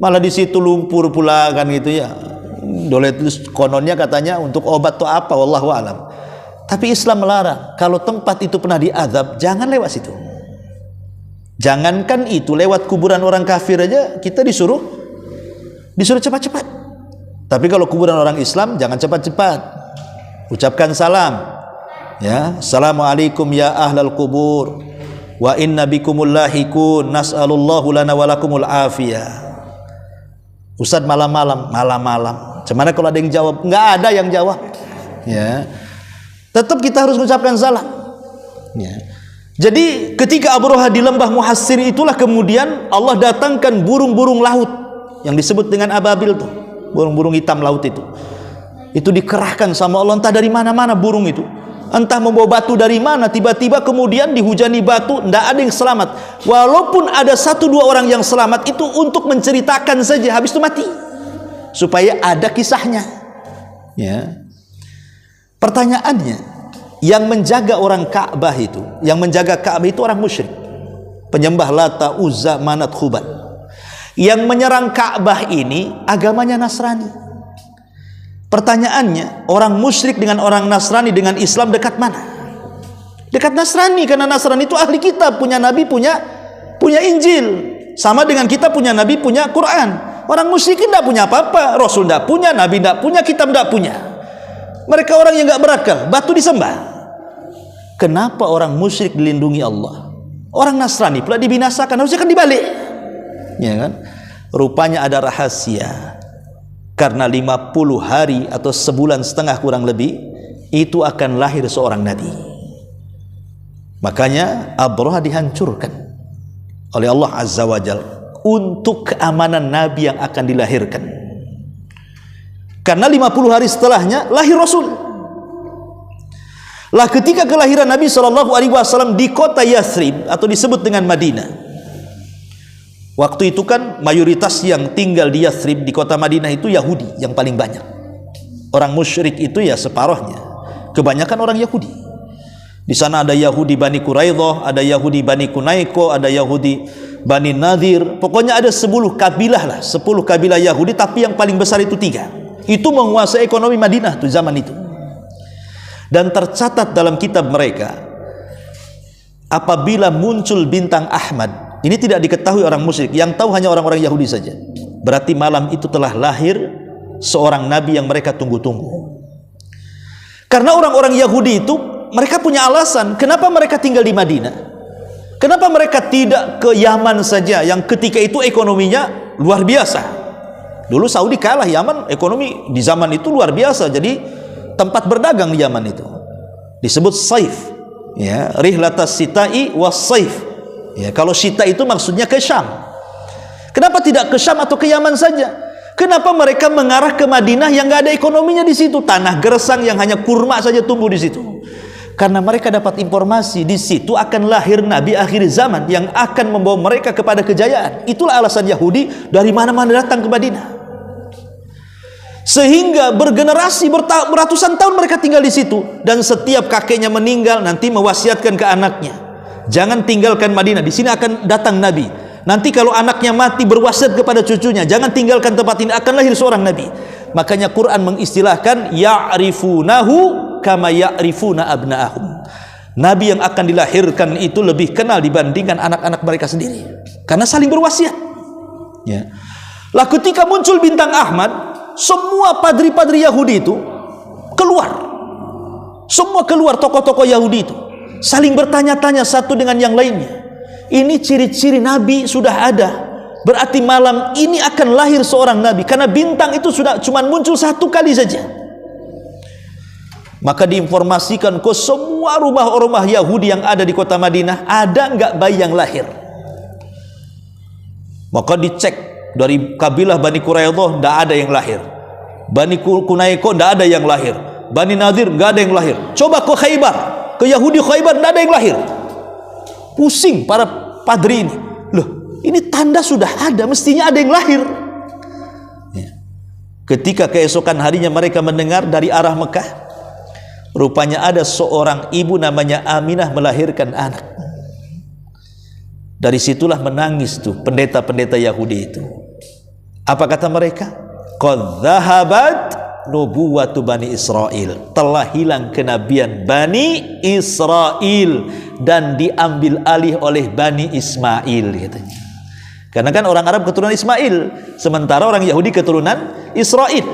Malah di situ lumpur pula kan gitu ya. Dole itu kononnya katanya untuk obat atau apa, wallahu alam. Tapi Islam melarang. Kalau tempat itu pernah diazab, jangan lewat situ. Jangankan itu, lewat kuburan orang kafir aja kita disuruh cepat-cepat. Tapi kalau kuburan orang Islam jangan cepat-cepat. Ucapkan salam. Ya, assalamualaikum ya ahlal kubur wa inna bikumul lahikun nas'alullahu lana walakumul afiyah. Ustaz malam-malam. Cuman kalau ada yang jawab, nggak ada yang jawab. Ya, tetap kita harus mengucapkan salam. Ya. Jadi ketika Abraha di lembah Muhassir itulah kemudian Allah datangkan burung-burung laut yang disebut dengan ababil tuh, burung-burung hitam laut itu. Itu dikerahkan sama Allah, entah dari mana-mana burung itu. Entah membawa batu dari mana, tiba-tiba kemudian dihujani batu, tidak ada yang selamat. Walaupun ada 1-2 orang yang selamat, itu untuk menceritakan saja, habis itu mati. Supaya ada kisahnya. Ya. Pertanyaannya, yang menjaga orang Ka'bah itu, yang menjaga Ka'bah itu orang musyrik, penyembah Lata, Uzza, Manat, Hubal. Yang menyerang Ka'bah ini agamanya Nasrani. Pertanyaannya, orang musyrik dengan orang Nasrani dengan Islam dekat mana? Dekat Nasrani, karena Nasrani itu ahli kitab, punya nabi, punya Injil. Sama dengan kita punya nabi, punya Quran. Orang musyrikin tidak punya apa-apa, Rasul tidak punya, Nabi tidak punya, kitab tidak punya. Mereka orang yang nggak berakal, batu disembah. Kenapa orang musyrik dilindungi Allah? Orang Nasrani pula dibinasakan, harusnya kan dibalik. Ya kan? Rupanya ada rahasia. Karena 50 hari atau sebulan setengah kurang lebih, itu akan lahir seorang nabi. Makanya Abraha dihancurkan oleh Allah Azza wa Jalla untuk keamanan nabi yang akan dilahirkan. Karena 50 hari setelahnya lahir Rasul. Lah ketika kelahiran Nabi SAW di kota Yathrib atau disebut dengan Madinah. Waktu itu kan mayoritas yang tinggal di Yathrib di kota Madinah itu Yahudi yang paling banyak. Orang musyrik itu ya separuhnya. Kebanyakan orang Yahudi. Di sana ada Yahudi Bani Quraidah, ada Yahudi Bani Kunaiko, ada Yahudi Bani Nadir. Pokoknya ada 10 kabilah lah, 10 kabilah Yahudi, tapi yang paling besar itu 3. Itu menguasai ekonomi Madinah tuh zaman itu. Dan tercatat dalam kitab mereka, apabila muncul bintang Ahmad, ini tidak diketahui orang musyrik, yang tahu hanya orang-orang Yahudi saja. Berarti malam itu telah lahir seorang nabi yang mereka tunggu-tunggu. Karena orang-orang Yahudi itu, mereka punya alasan kenapa mereka tinggal di Madinah. Kenapa mereka tidak ke Yaman saja, yang ketika itu ekonominya luar biasa. Dulu Saudi kalah Yaman, ekonomi di zaman itu luar biasa. Jadi tempat berdagang di Yaman itu disebut saif, ya, rihlatas sitai was saif, ya. Kalau sita itu maksudnya ke Syam. Kenapa tidak ke Syam atau ke Yaman saja? Kenapa mereka mengarah ke Madinah yang nggak ada ekonominya di situ, tanah gersang yang hanya kurma saja tumbuh di situ? Karena mereka dapat informasi di situ akan lahir Nabi akhir zaman yang akan membawa mereka kepada kejayaan. Itulah alasan Yahudi dari mana-mana datang ke Madinah. Sehingga bergenerasi, beratusan tahun mereka tinggal di situ, dan setiap kakeknya meninggal nanti mewasiatkan ke anaknya, jangan tinggalkan Madinah, di sini akan datang Nabi. Nanti kalau anaknya mati berwasiat kepada cucunya, jangan tinggalkan tempat ini, akan lahir seorang Nabi. Makanya Quran mengistilahkan ya'rifunahu kama ya'rifuna abna'ahum. Nabi yang akan dilahirkan itu lebih kenal dibandingkan anak-anak mereka sendiri, karena saling berwasiat, ya. Lah ketika muncul bintang Ahmad, semua padri-padri Yahudi itu keluar. Semua keluar, tokoh-tokoh Yahudi itu saling bertanya-tanya satu dengan yang lainnya. Ini ciri-ciri Nabi sudah ada. Berarti malam ini akan lahir seorang Nabi, karena bintang itu sudah cuma muncul satu kali saja. Maka diinformasikan ke semua rumah-rumah Yahudi yang ada di kota Madinah, ada nggak bayi yang lahir. Maka dicek. Dari kabilah Bani Quraidah tidak ada yang lahir, Bani Kunaiko tidak ada yang lahir, Bani Nadir tidak ada yang lahir. Coba ke Khaybar, ke Yahudi Khaybar, tidak ada yang lahir. Pusing para padri ini. Loh, ini tanda sudah ada, mestinya ada yang lahir, ya. Ketika keesokan harinya mereka mendengar dari arah Mekah, rupanya ada seorang ibu namanya Aminah melahirkan anak. Dari situlah menangis tuh pendeta-pendeta Yahudi itu. Apa kata mereka? Qad dhahabat nubuwatu Bani Israel. Telah hilang kenabian Bani Israel dan diambil alih oleh Bani Ismail, katanya. Karena kan orang Arab keturunan Ismail, sementara orang Yahudi keturunan Israel,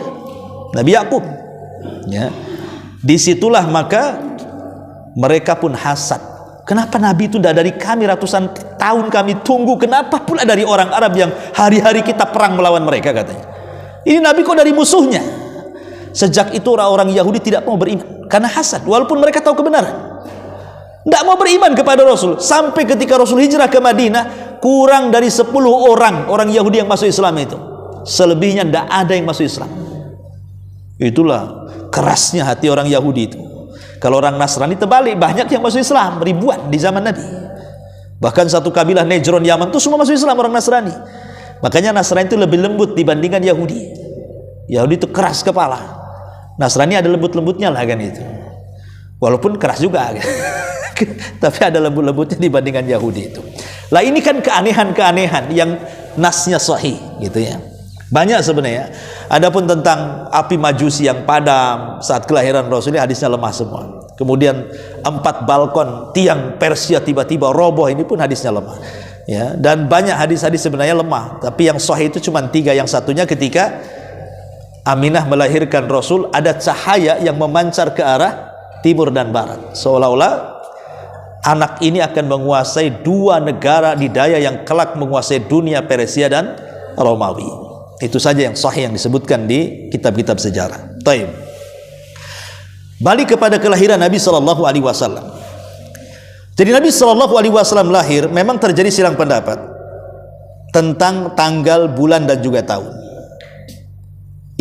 Nabi Yakub, ya. Disitulah maka mereka pun hasad. Kenapa Nabi itu sudah dari kami ratusan tahun kami tunggu, kenapa pula dari orang Arab yang hari-hari kita perang melawan mereka, katanya. Ini Nabi kok dari musuhnya. Sejak itu orang-orang Yahudi tidak mau beriman karena hasad, walaupun mereka tahu kebenaran. Tidak mau beriman kepada Rasul. Sampai ketika Rasul hijrah ke Madinah, kurang dari 10 orang Yahudi yang masuk Islam itu. Selebihnya tidak ada yang masuk Islam. Itulah kerasnya hati orang Yahudi itu. Kalau orang Nasrani terbalik, banyak yang masuk Islam, ribuan di zaman Nabi. Bahkan satu kabilah Nejron Yaman itu semua masuk Islam, orang Nasrani. Makanya Nasrani itu lebih lembut dibandingkan Yahudi. Yahudi itu keras kepala, Nasrani ada lembut-lembutnya lah kan itu. Walaupun keras juga kan. Tapi ada lembut-lembutnya dibandingkan Yahudi itu. Lah ini kan keanehan-keanehan yang nasnya sahih gitu ya. Banyak sebenarnya. Adapun tentang api majusi yang padam saat kelahiran Rasul, ini hadisnya lemah semua. Kemudian 4 balkon tiang Persia tiba-tiba roboh, ini pun hadisnya lemah. Ya, dan banyak hadis-hadis sebenarnya lemah, tapi yang sahih itu cuma 3. Yang satunya ketika Aminah melahirkan Rasul, ada cahaya yang memancar ke arah timur dan barat, seolah-olah anak ini akan menguasai 2 negara di daya yang kelak menguasai dunia, Persia dan Romawi. Itu saja yang sahih yang disebutkan di kitab-kitab sejarah. Taib. Balik kepada kelahiran Nabi sallallahu alaihi wasallam. Jadi Nabi sallallahu alaihi wasallam lahir, memang terjadi silang pendapat tentang tanggal, bulan dan juga tahun.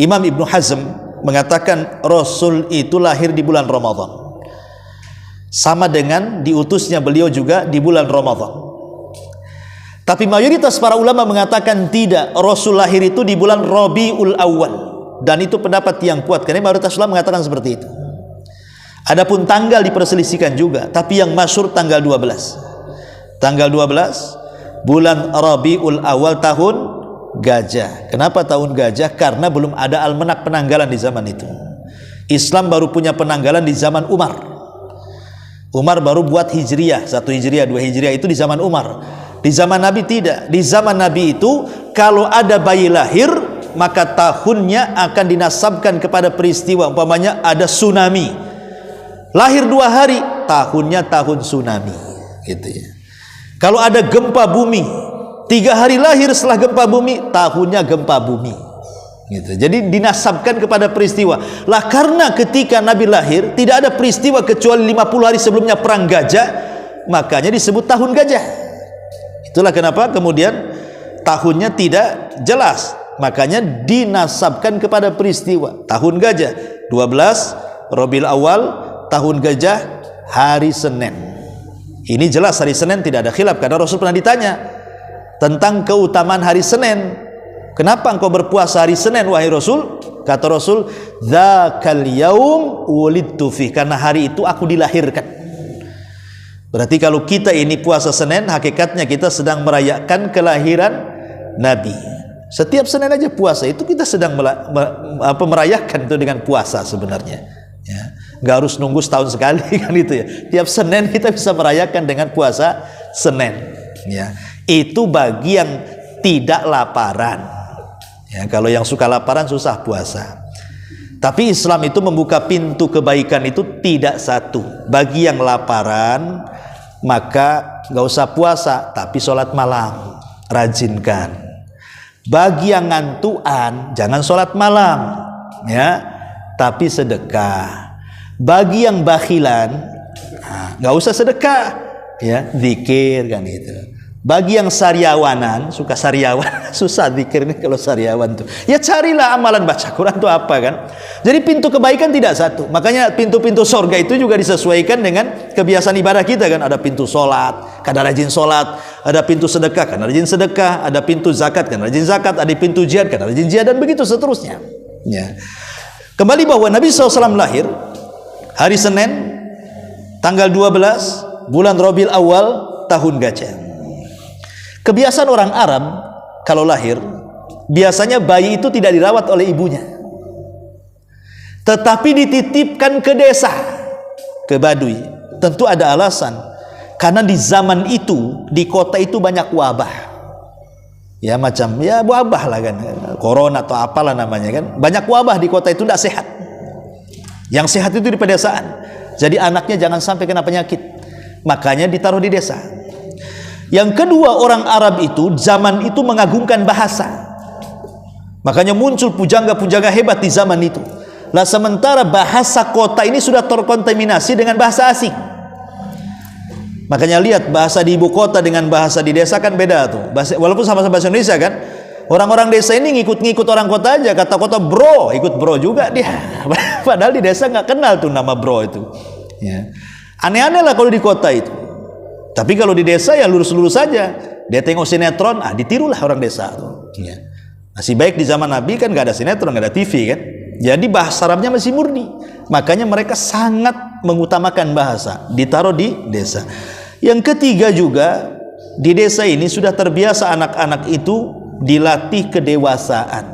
Imam Ibnu Hazm mengatakan Rasul itu lahir di bulan Ramadan, sama dengan diutusnya beliau juga di bulan Ramadan. Tapi mayoritas para ulama mengatakan tidak, Rasul lahir itu di bulan Rabiul Awal, dan itu pendapat yang kuat karena mayoritas ulama mengatakan seperti itu. Adapun tanggal diperselisihkan juga, tapi yang masyhur tanggal 12. Tanggal 12 bulan Rabiul Awal tahun gajah. Kenapa tahun gajah? Karena belum ada almanak penanggalan di zaman itu. Islam baru punya penanggalan di zaman Umar. Umar baru buat Hijriyah, 1 Hijriyah, 2 Hijriyah, itu di zaman Umar. Di zaman Nabi tidak. Di zaman Nabi itu kalau ada bayi lahir, maka tahunnya akan dinasabkan kepada peristiwa. Umpamanya ada tsunami, lahir 2 hari, tahunnya tahun tsunami, gitu ya. Kalau ada gempa bumi, 3 hari lahir setelah gempa bumi, tahunnya gempa bumi, gitu. Jadi dinasabkan kepada peristiwa. Lah karena ketika Nabi lahir tidak ada peristiwa kecuali 50 hari sebelumnya perang gajah, makanya disebut tahun gajah. Itulah kenapa kemudian tahunnya tidak jelas, makanya dinasabkan kepada peristiwa tahun gajah. 12 Rabiul Awal tahun gajah, hari Senin. Ini jelas hari Senin, tidak ada khilaf karena Rasul pernah ditanya tentang keutamaan hari Senin. Kenapa engkau berpuasa hari Senin wahai Rasul? Kata Rasul, dzakal yaum wulidtu fi, karena hari itu aku dilahirkan. Berarti kalau kita ini puasa Senin, hakikatnya kita sedang merayakan kelahiran Nabi. Setiap Senin aja puasa, itu kita sedang merayakan itu dengan puasa sebenarnya, ya. Nggak harus nunggu setahun sekali kan itu ya. Tiap Senin kita bisa merayakan dengan puasa Senin, ya. Itu bagi yang tidak laparan, ya. Kalau yang suka laparan susah puasa. Tapi Islam itu membuka pintu kebaikan itu tidak satu. Bagi yang laparan maka nggak usah puasa, tapi sholat malam rajinkan. Bagi yang ngantuan jangan sholat malam, ya, tapi sedekah. Bagi yang bakhilan, nggak usah sedekah, ya, zikir kan itu. Bagi yang sariawanan, suka sariawan, susah zikir nih kalau sariawan tuh. Ya carilah amalan baca Quran tuh apa kan. Jadi pintu kebaikan tidak satu. Makanya pintu-pintu surga itu juga disesuaikan dengan kebiasaan ibadah kita kan. Ada pintu sholat, karena rajin sholat. Ada pintu sedekah, karena rajin sedekah. Ada pintu zakat, karena rajin zakat. Ada pintu jihad, karena rajin jihad, dan begitu seterusnya, ya. Kembali bahwa Nabi SAW lahir hari Senin tanggal 12 bulan Rabiul Awal tahun gajah. Kebiasaan orang Arab kalau lahir biasanya bayi itu tidak dirawat oleh ibunya, tetapi dititipkan ke desa, ke Baduy. Tentu ada alasan, karena di zaman itu di kota itu banyak wabah, ya, macam ya wabah lah kan, corona atau apalah namanya kan. Banyak wabah di kota itu, tidak sehat. Yang sehat itu di pedesaan. Jadi anaknya jangan sampai kena penyakit, makanya ditaruh di desa. Yang kedua, orang Arab itu zaman itu mengagungkan bahasa, makanya muncul pujangga-pujangga hebat di zaman itu. Lah sementara bahasa kota ini sudah terkontaminasi dengan bahasa asing. Makanya lihat bahasa di ibu kota dengan bahasa di desa kan beda tuh. Walaupun sama-sama bahasa Indonesia kan. Orang-orang desa ini ngikut-ngikut orang kota aja, kata kota bro, ikut bro juga dia. Padahal di desa nggak kenal tuh nama bro itu, ya. Aneh-aneh lah kalau di kota itu. Tapi kalau di desa ya lurus-lurus saja. Dia tengok sinetron, ditirulah orang desa tuh, ya. Masih baik di zaman Nabi kan nggak ada sinetron, nggak ada TV kan. Jadi bahasa Arabnya masih murni. Makanya mereka sangat mengutamakan bahasa, ditaruh di desa. Yang ketiga juga, di desa ini sudah terbiasa anak-anak itu dilatih kedewasaan,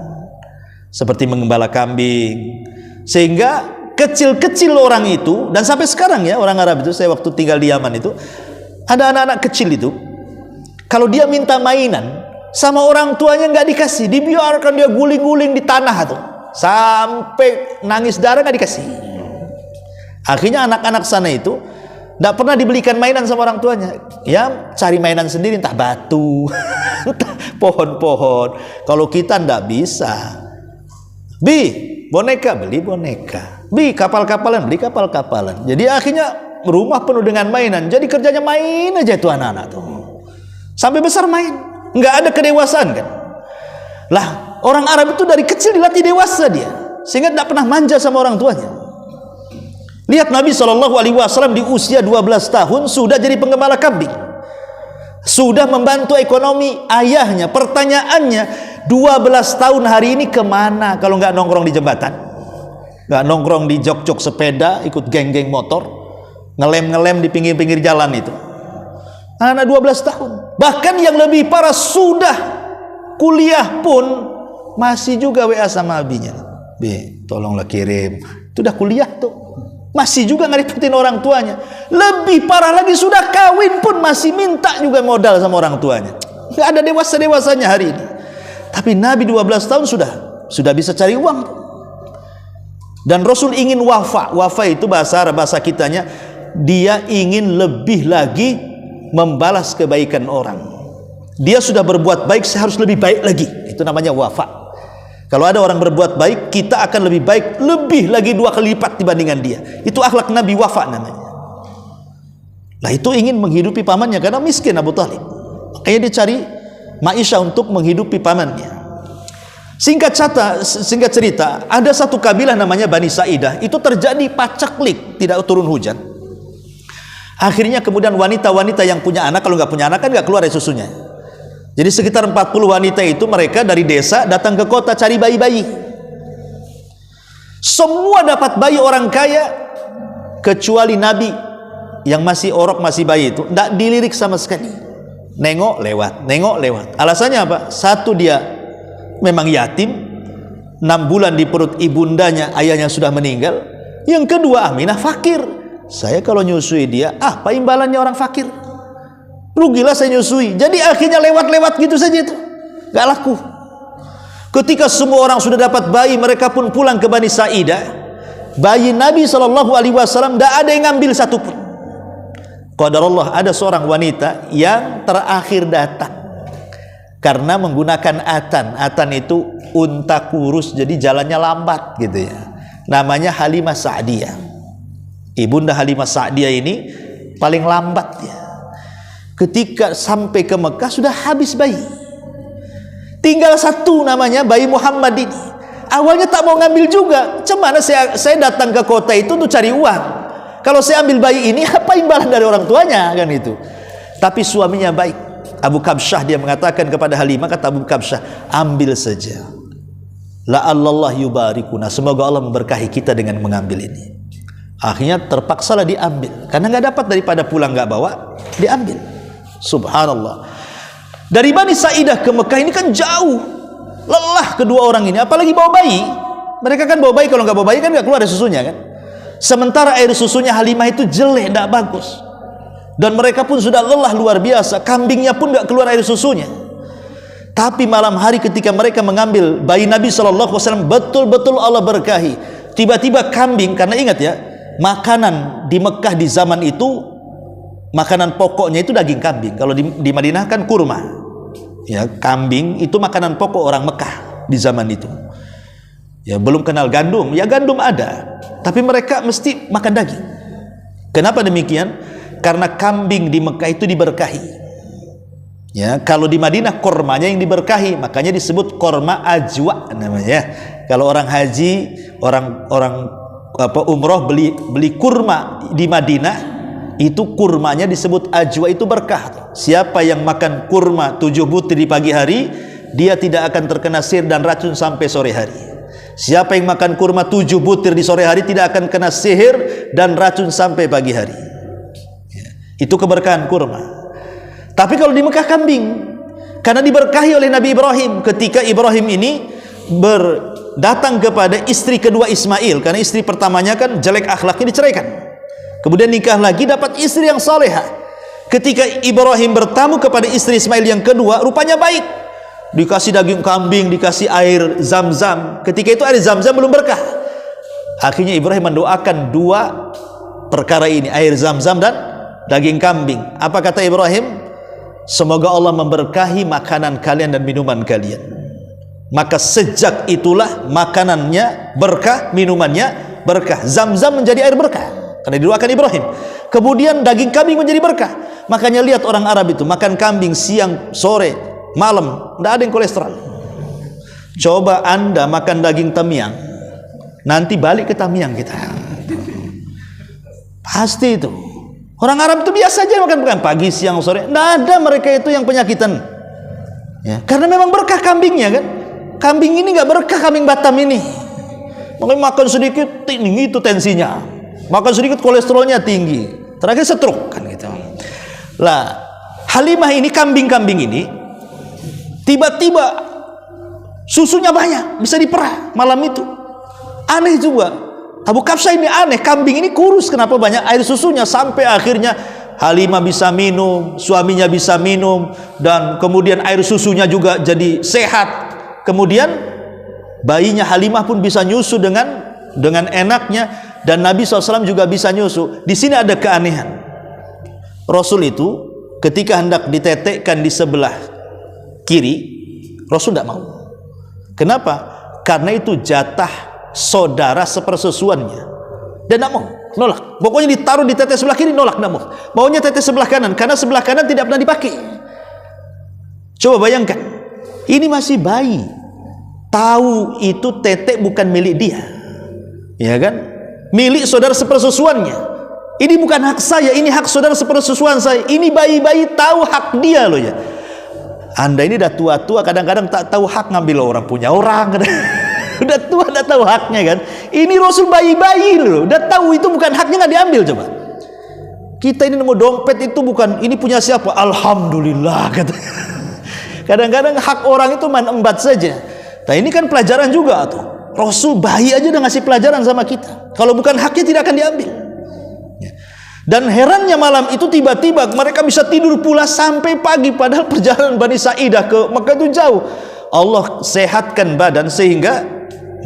seperti mengembala kambing, sehingga kecil-kecil orang itu, dan sampai sekarang ya orang Arab itu, saya waktu tinggal di Yaman itu ada anak-anak kecil itu Kalau dia minta mainan sama orang tuanya nggak dikasih, dibiarkan dia guling-guling di tanah tuh sampai nangis darah, nggak dikasih. Akhirnya anak-anak sana itu nggak pernah dibelikan mainan sama orang tuanya, ya cari mainan sendiri, entah batu entah pohon-pohon. Kalau kita nggak bisa, bi boneka, beli boneka, bi kapal-kapalan, beli kapal-kapalan. Jadi akhirnya rumah penuh dengan mainan, jadi kerjanya main aja tuh anak-anak tuh sampai besar main, nggak ada kedewasaan kan. Lah orang Arab itu dari kecil dilatih dewasa dia, sehingga tidak pernah manja sama orang tuanya. Lihat Nabi SAW di usia 12 tahun sudah jadi penggembala kambing, sudah membantu ekonomi ayahnya. Pertanyaannya, 12 tahun hari ini kemana kalau nggak nongkrong di jembatan, nggak nongkrong di jok-jok sepeda, ikut geng-geng motor, ngelem-ngelem di pinggir-pinggir jalan itu. Anak 12 tahun. Bahkan yang lebih parah, sudah kuliah pun masih juga WA sama abinya, "Bi, tolonglah kirim." Itu udah kuliah tuh, masih juga ngeributin orang tuanya. Lebih parah lagi, sudah kawin pun masih minta juga modal sama orang tuanya. Nggak ada dewasa-dewasanya hari ini. Tapi Nabi 12 tahun sudah bisa cari uang. Dan Rasul ingin wafa. Wafa itu bahasa Arab, bahasa kitanya, dia ingin lebih lagi membalas kebaikan orang. Dia sudah berbuat baik, saya harus lebih baik lagi. Itu namanya wafa. Kalau ada orang berbuat baik, kita akan lebih baik, lebih lagi 2 kali lipat dibandingkan dia. Itu akhlak Nabi, wafa namanya. Nah itu ingin menghidupi pamannya, karena miskin Abu Talib. Makanya dia cari maisha untuk menghidupi pamannya. Singkat cerita, ada satu kabilah namanya Bani Sa'idah. Itu terjadi pacaklik, tidak turun hujan. Akhirnya kemudian wanita-wanita yang punya anak, kalau nggak punya anak kan nggak keluar dari susunya. Jadi sekitar 40 wanita itu, mereka dari desa datang ke kota cari bayi-bayi. Semua dapat bayi orang kaya, kecuali Nabi yang masih orok, masih bayi itu tidak dilirik sama sekali. Nengok lewat, nengok lewat. Alasannya apa? Satu, dia memang yatim, 6 bulan di perut ibundanya, ayahnya sudah meninggal. Yang kedua, Aminah fakir. Saya kalau nyusui dia, apa imbalannya orang fakir? Rugilah saya nyusui. Jadi akhirnya lewat-lewat gitu saja itu, gak laku. Ketika semua orang sudah dapat bayi, mereka pun pulang ke Bani Sa'idah. Bayi Nabi SAW tidak ada yang ngambil satupun. Qadarullah, ada seorang wanita yang terakhir datang karena menggunakan atan. Atan itu unta kurus, jadi jalannya lambat gitu ya. Namanya Halimah Sa'diyah. Ibunda Halimah Sa'diyah ini paling lambat ya. Ketika sampai ke Mekah sudah habis bayi, tinggal satu namanya bayi Muhammad ini. Awalnya tak mau ngambil juga, cemana saya datang ke kota itu untuk cari uang. Kalau saya ambil bayi ini, apa imbalan dari orang tuanya kan itu. Tapi suaminya baik, Abu Kabsyah, dia mengatakan kepada Halimah, kata Abu Kabsyah, ambil saja, la'allallah yubarikuna, semoga Allah memberkahi kita dengan mengambil ini. Akhirnya terpaksalah diambil, karena nggak dapat daripada pulang nggak bawa, diambil. Subhanallah. Dari Bani Sa'idah ke Mekah ini kan jauh, lelah kedua orang ini, apalagi bawa bayi. Mereka kan bawa bayi, kalau nggak bawa bayi kan nggak keluar dari susunya kan. Sementara air susunya Halimah itu jelek, tidak bagus, dan mereka pun sudah lelah luar biasa. Kambingnya pun nggak keluar air susunya. Tapi malam hari ketika mereka mengambil bayi Nabi SAW, betul-betul Allah berkahi. Tiba-tiba kambing, karena ingat ya, makanan di Mekah di zaman itu, makanan pokoknya itu daging kambing. Kalau di Madinah kan kurma. Ya, kambing itu makanan pokok orang Mekah di zaman itu. Ya, belum kenal gandum. Ya, gandum ada, tapi mereka mesti makan daging. Kenapa demikian? Karena kambing di Mekah itu diberkahi. Ya, kalau di Madinah kormanya yang diberkahi, makanya disebut korma ajwa namanya. Kalau orang haji, orang umroh beli kurma di Madinah, itu kurmanya disebut ajwa, itu berkah. Siapa yang makan kurma 7 butir di pagi hari, dia tidak akan terkena sihir dan racun sampai sore hari. Siapa yang makan kurma 7 butir di sore hari, tidak akan kena sihir dan racun sampai pagi hari. Ya, itu keberkahan kurma. Tapi kalau di Mekah kambing, karena diberkahi oleh Nabi Ibrahim. Ketika Ibrahim ini datang kepada istri kedua Ismail, karena istri pertamanya kan jelek akhlaknya, diceraikan. Kemudian nikah lagi, dapat istri yang salehah. Ketika Ibrahim bertamu kepada istri Ismail yang kedua, rupanya baik. Dikasih daging kambing, dikasih air zam-zam. Ketika itu air zam-zam belum berkah. Akhirnya Ibrahim mendoakan dua perkara ini, air zam-zam dan daging kambing. Apa kata Ibrahim? Semoga Allah memberkahi makanan kalian dan minuman kalian. Maka sejak itulah makanannya berkah, minumannya berkah. Zam-zam menjadi air berkah karena didoakan Ibrahim. Kemudian daging kambing menjadi berkah. Makanya lihat orang Arab itu makan kambing siang, sore, malam, tidak ada yang kolesterol. Coba Anda makan daging tamiang, nanti balik ke tamiang kita. Pasti itu. Orang Arab itu biasa aja makan pagi, siang, sore. Tidak ada mereka itu yang penyakitan. Ya, karena memang berkah kambingnya kan. Kambing ini nggak berkah, kambing Batam ini. Makanya makan sedikit tinggi itu tensinya. Makan sedikit kolesterolnya tinggi. Terakhir stroke kan gitu. Lah, Halimah ini kambing-kambing ini tiba-tiba susunya banyak, bisa diperah malam itu. Aneh juga. Abu Kabsyah ini aneh, kambing ini kurus, kenapa banyak air susunya? Sampai akhirnya Halimah bisa minum, suaminya bisa minum, dan kemudian air susunya juga jadi sehat. Kemudian bayinya Halimah pun bisa nyusu dengan enaknya, dan Nabi SAW juga bisa nyusu. Di sini ada keanehan. Rasul itu ketika hendak ditetekkan di sebelah kiri, Rasul tidak mau. Kenapa? Karena itu jatah saudara sepersusuannya, dan tidak mau, nolak. Pokoknya ditaruh di tete sebelah kiri, nolak, tidak mau. Maunya tete sebelah kanan, karena sebelah kanan tidak pernah dipakai. Coba bayangkan, ini masih bayi, tahu itu tete bukan milik dia, ya kan? Milik saudara sepersusuannya. Ini bukan hak saya, ini hak saudara sepersusuan saya. Ini bayi-bayi tahu hak dia loh ya. Anda ini udah tua-tua, kadang-kadang tak tahu hak, ngambil orang punya orang. Udah tua, udah tahu haknya kan. Ini Rasul bayi-bayi loh, udah tahu itu bukan haknya, nggak diambil. Coba kita ini nemu dompet itu bukan ini punya siapa, alhamdulillah kata. Kadang-kadang hak orang itu main embat saja. Nah ini kan pelajaran juga tuh. Rasul bayi aja udah ngasih pelajaran sama kita. Kalau bukan haknya tidak akan diambil. Dan herannya malam itu tiba-tiba mereka bisa tidur pula sampai pagi, padahal perjalanan Bani Sa'idah ke Mekah itu jauh. Allah sehatkan badan sehingga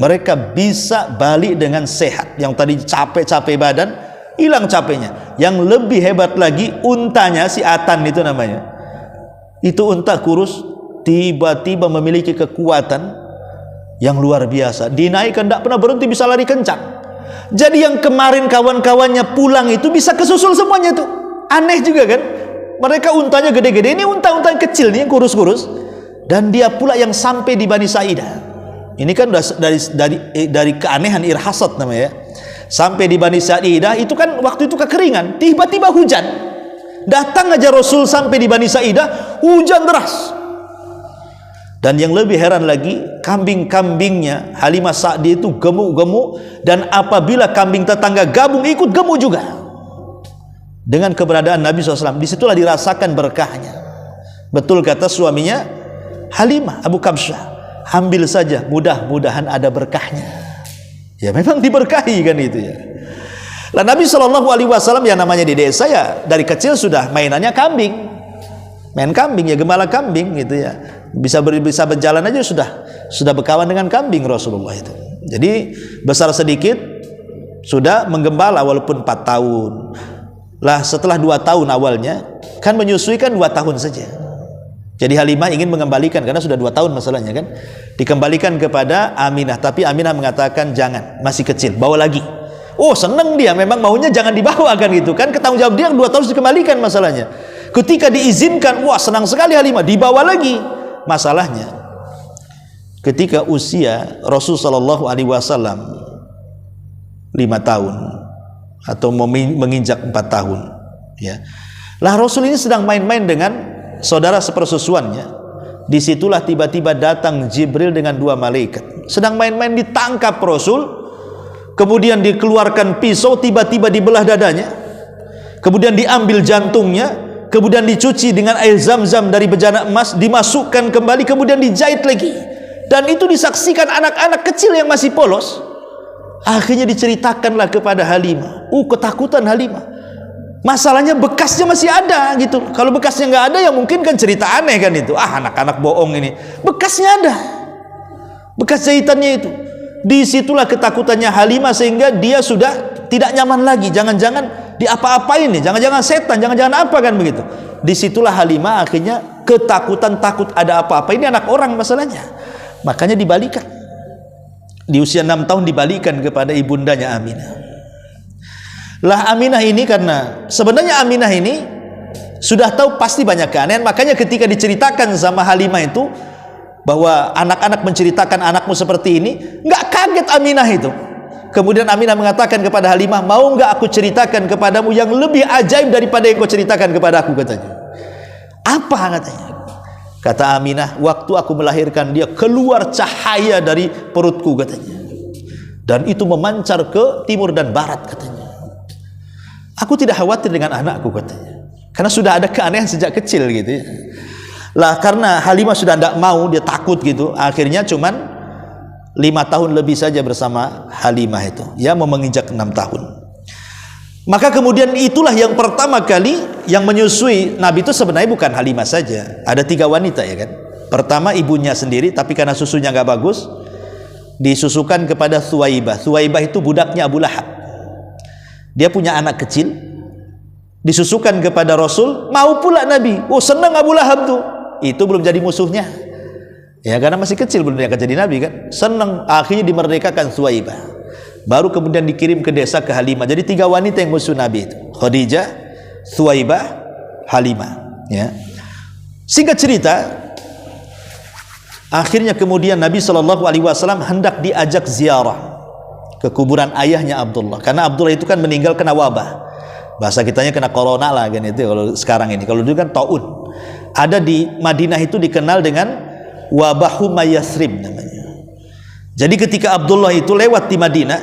mereka bisa balik dengan sehat. Yang tadi capek-capek badan, hilang capeknya. Yang lebih hebat lagi, untanya, si Atan itu namanya, itu unta kurus, tiba-tiba memiliki kekuatan yang luar biasa. Dinaikkan, tidak pernah berhenti, bisa lari kencang. Jadi yang kemarin kawan-kawannya pulang itu bisa kesusul semuanya itu. Aneh juga kan. Mereka untanya gede-gede, ini unta-unta kecil nih yang kurus-kurus. Dan dia pula yang sampai di Bani Sa'idah. Ini kan dari keanehan irhasat namanya ya. Sampai di Bani Sa'idah itu kan waktu itu kekeringan, tiba-tiba hujan. Datang aja Rasul sampai di Bani Sa'idah, hujan deras. Dan yang lebih heran lagi, kambing-kambingnya Halimah Sa'diyah itu gemuk-gemuk, dan apabila kambing tetangga gabung ikut gemuk juga. Dengan keberadaan Nabi SAW, disitulah dirasakan berkahnya. Betul kata suaminya Halimah, Abu Kabsyah, ambil saja, mudah-mudahan ada berkahnya. Ya memang diberkahi kan itu ya. Lah Nabi SAW yang namanya di desa ya dari kecil sudah mainannya kambing, main kambing ya, gembala kambing gitu ya. Bisa berjalan aja sudah berkawan dengan kambing Rasulullah itu. Jadi besar sedikit sudah menggembala walaupun 4 tahun. Lah setelah 2 tahun awalnya kan menyusui kan 2 tahun saja. Jadi Halimah ingin mengembalikan karena sudah 2 tahun masalahnya kan. Dikembalikan kepada Aminah, tapi Aminah mengatakan jangan, masih kecil, bawa lagi. Oh seneng dia, memang maunya jangan dibawa kan gitu kan. Ketanggung jawab dia 2 tahun dikembalikan masalahnya. Ketika diizinkan, wah senang sekali Halimah, dibawa lagi. Masalahnya ketika usia Rasul sallallahu alaihi wasallam 5 tahun atau menginjak 4 tahun ya. Lah Rasul ini sedang main-main dengan saudara sepersusuannya. Disitulah tiba-tiba datang Jibril dengan 2 malaikat. Sedang main-main, ditangkap Rasul, kemudian dikeluarkan pisau, tiba-tiba dibelah dadanya, kemudian diambil jantungnya, kemudian dicuci dengan air zam-zam dari bejana emas, dimasukkan kembali, kemudian dijahit lagi. Dan itu disaksikan anak-anak kecil yang masih polos. Akhirnya diceritakanlah kepada Halimah. Ketakutan Halimah. Masalahnya bekasnya masih ada gitu. Kalau bekasnya nggak ada ya mungkin kan cerita aneh kan itu. Anak-anak bohong ini. Bekasnya ada. Bekas jahitannya itu. Disitulah ketakutannya Halimah sehingga dia sudah tidak nyaman lagi. Jangan-jangan diapa-apain nih. Jangan-jangan setan, jangan-jangan apa kan begitu. Disitulah Halimah akhirnya ketakutan, takut ada apa-apa. Ini anak orang masalahnya. Makanya dibalikan. Di usia 6 tahun dibalikan kepada ibundanya Aminah. Lah Aminah ini karena sebenarnya Aminah ini sudah tahu pasti banyak keanehan, makanya ketika diceritakan sama Halimah itu bahwa anak-anak menceritakan anakmu seperti ini, nggak kaget Aminah itu. Kemudian Aminah mengatakan kepada Halimah, mau nggak aku ceritakan kepadamu yang lebih ajaib daripada yang kau ceritakan kepada aku, katanya. Apa katanya? Kata Aminah, waktu aku melahirkan dia keluar cahaya dari perutku, katanya, dan itu memancar ke timur dan barat, katanya. Aku tidak khawatir dengan anakku, katanya, karena sudah ada keanehan sejak kecil gitu ya. Lah karena Halimah sudah tidak mau, dia takut gitu, akhirnya cuman 5 tahun lebih saja bersama Halimah itu, ya mau menginjak 6 tahun. Maka kemudian itulah yang pertama kali yang menyusui Nabi itu sebenarnya bukan Halimah saja, ada 3 wanita ya kan. Pertama ibunya sendiri, tapi karena susunya nggak bagus disusukan kepada Thuwaibah. Thuwaibah itu budaknya Abu Lahab. Dia punya anak kecil, disusukan kepada Rasul, mau pula Nabi. Oh senang Abu Lahab tuh. Itu belum jadi musuhnya. Ya karena masih kecil belum dia akan jadi Nabi kan. Senang, akhirnya dimerdekakan Thuwaibah. Baru kemudian dikirim ke desa ke Halimah. Jadi 3 wanita yang musuh Nabi itu. Khadijah, Thuwaibah, Halimah. Ya. Singkat cerita, akhirnya kemudian Nabi SAW hendak diajak ziarah ke kuburan ayahnya Abdullah, karena Abdullah itu kan meninggal kena wabah, bahasa kitanya kena corona lah kan itu kalau sekarang ini. Kalau dulu kan taun. Ada di Madinah itu dikenal dengan wabah Humayasrib namanya. Jadi ketika Abdullah itu lewat di Madinah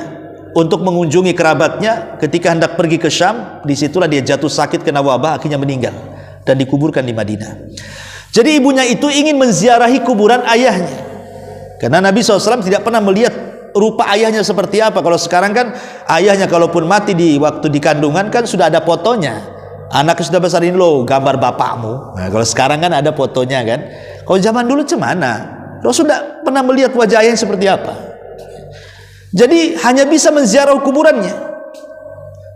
untuk mengunjungi kerabatnya, ketika hendak pergi ke Syam, disitulah dia jatuh sakit kena wabah, akhirnya meninggal dan dikuburkan di Madinah. Jadi ibunya itu ingin menziarahi kuburan ayahnya, karena Nabi SAW tidak pernah melihat rupa ayahnya seperti apa. Kalau sekarang kan ayahnya kalaupun mati di waktu di kandungan kan sudah ada fotonya, anaknya sudah besar, ini loh gambar bapakmu. Nah, kalau sekarang kan ada fotonya kan. Kalau zaman dulu cemana, Rasul tidak pernah melihat wajah ayahnya seperti apa. Jadi hanya bisa menziarah kuburannya.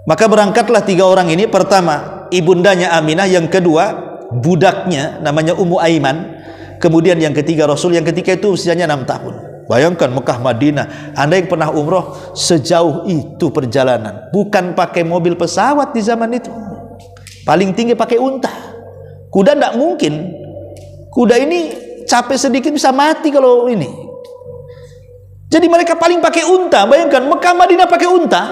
Maka berangkatlah 3 orang ini. Pertama ibundanya Aminah, yang kedua budaknya namanya Ummu Aiman, kemudian yang ketiga Rasul. Yang ketiga itu usianya 6 tahun. Bayangkan Mekah Madinah, Anda yang pernah umroh, sejauh itu perjalanan, bukan pakai mobil pesawat di zaman itu, paling tinggi pakai unta. Kuda tidak mungkin, kuda ini capek sedikit bisa mati kalau ini. Jadi mereka paling pakai unta. Bayangkan Mekah Madinah pakai unta.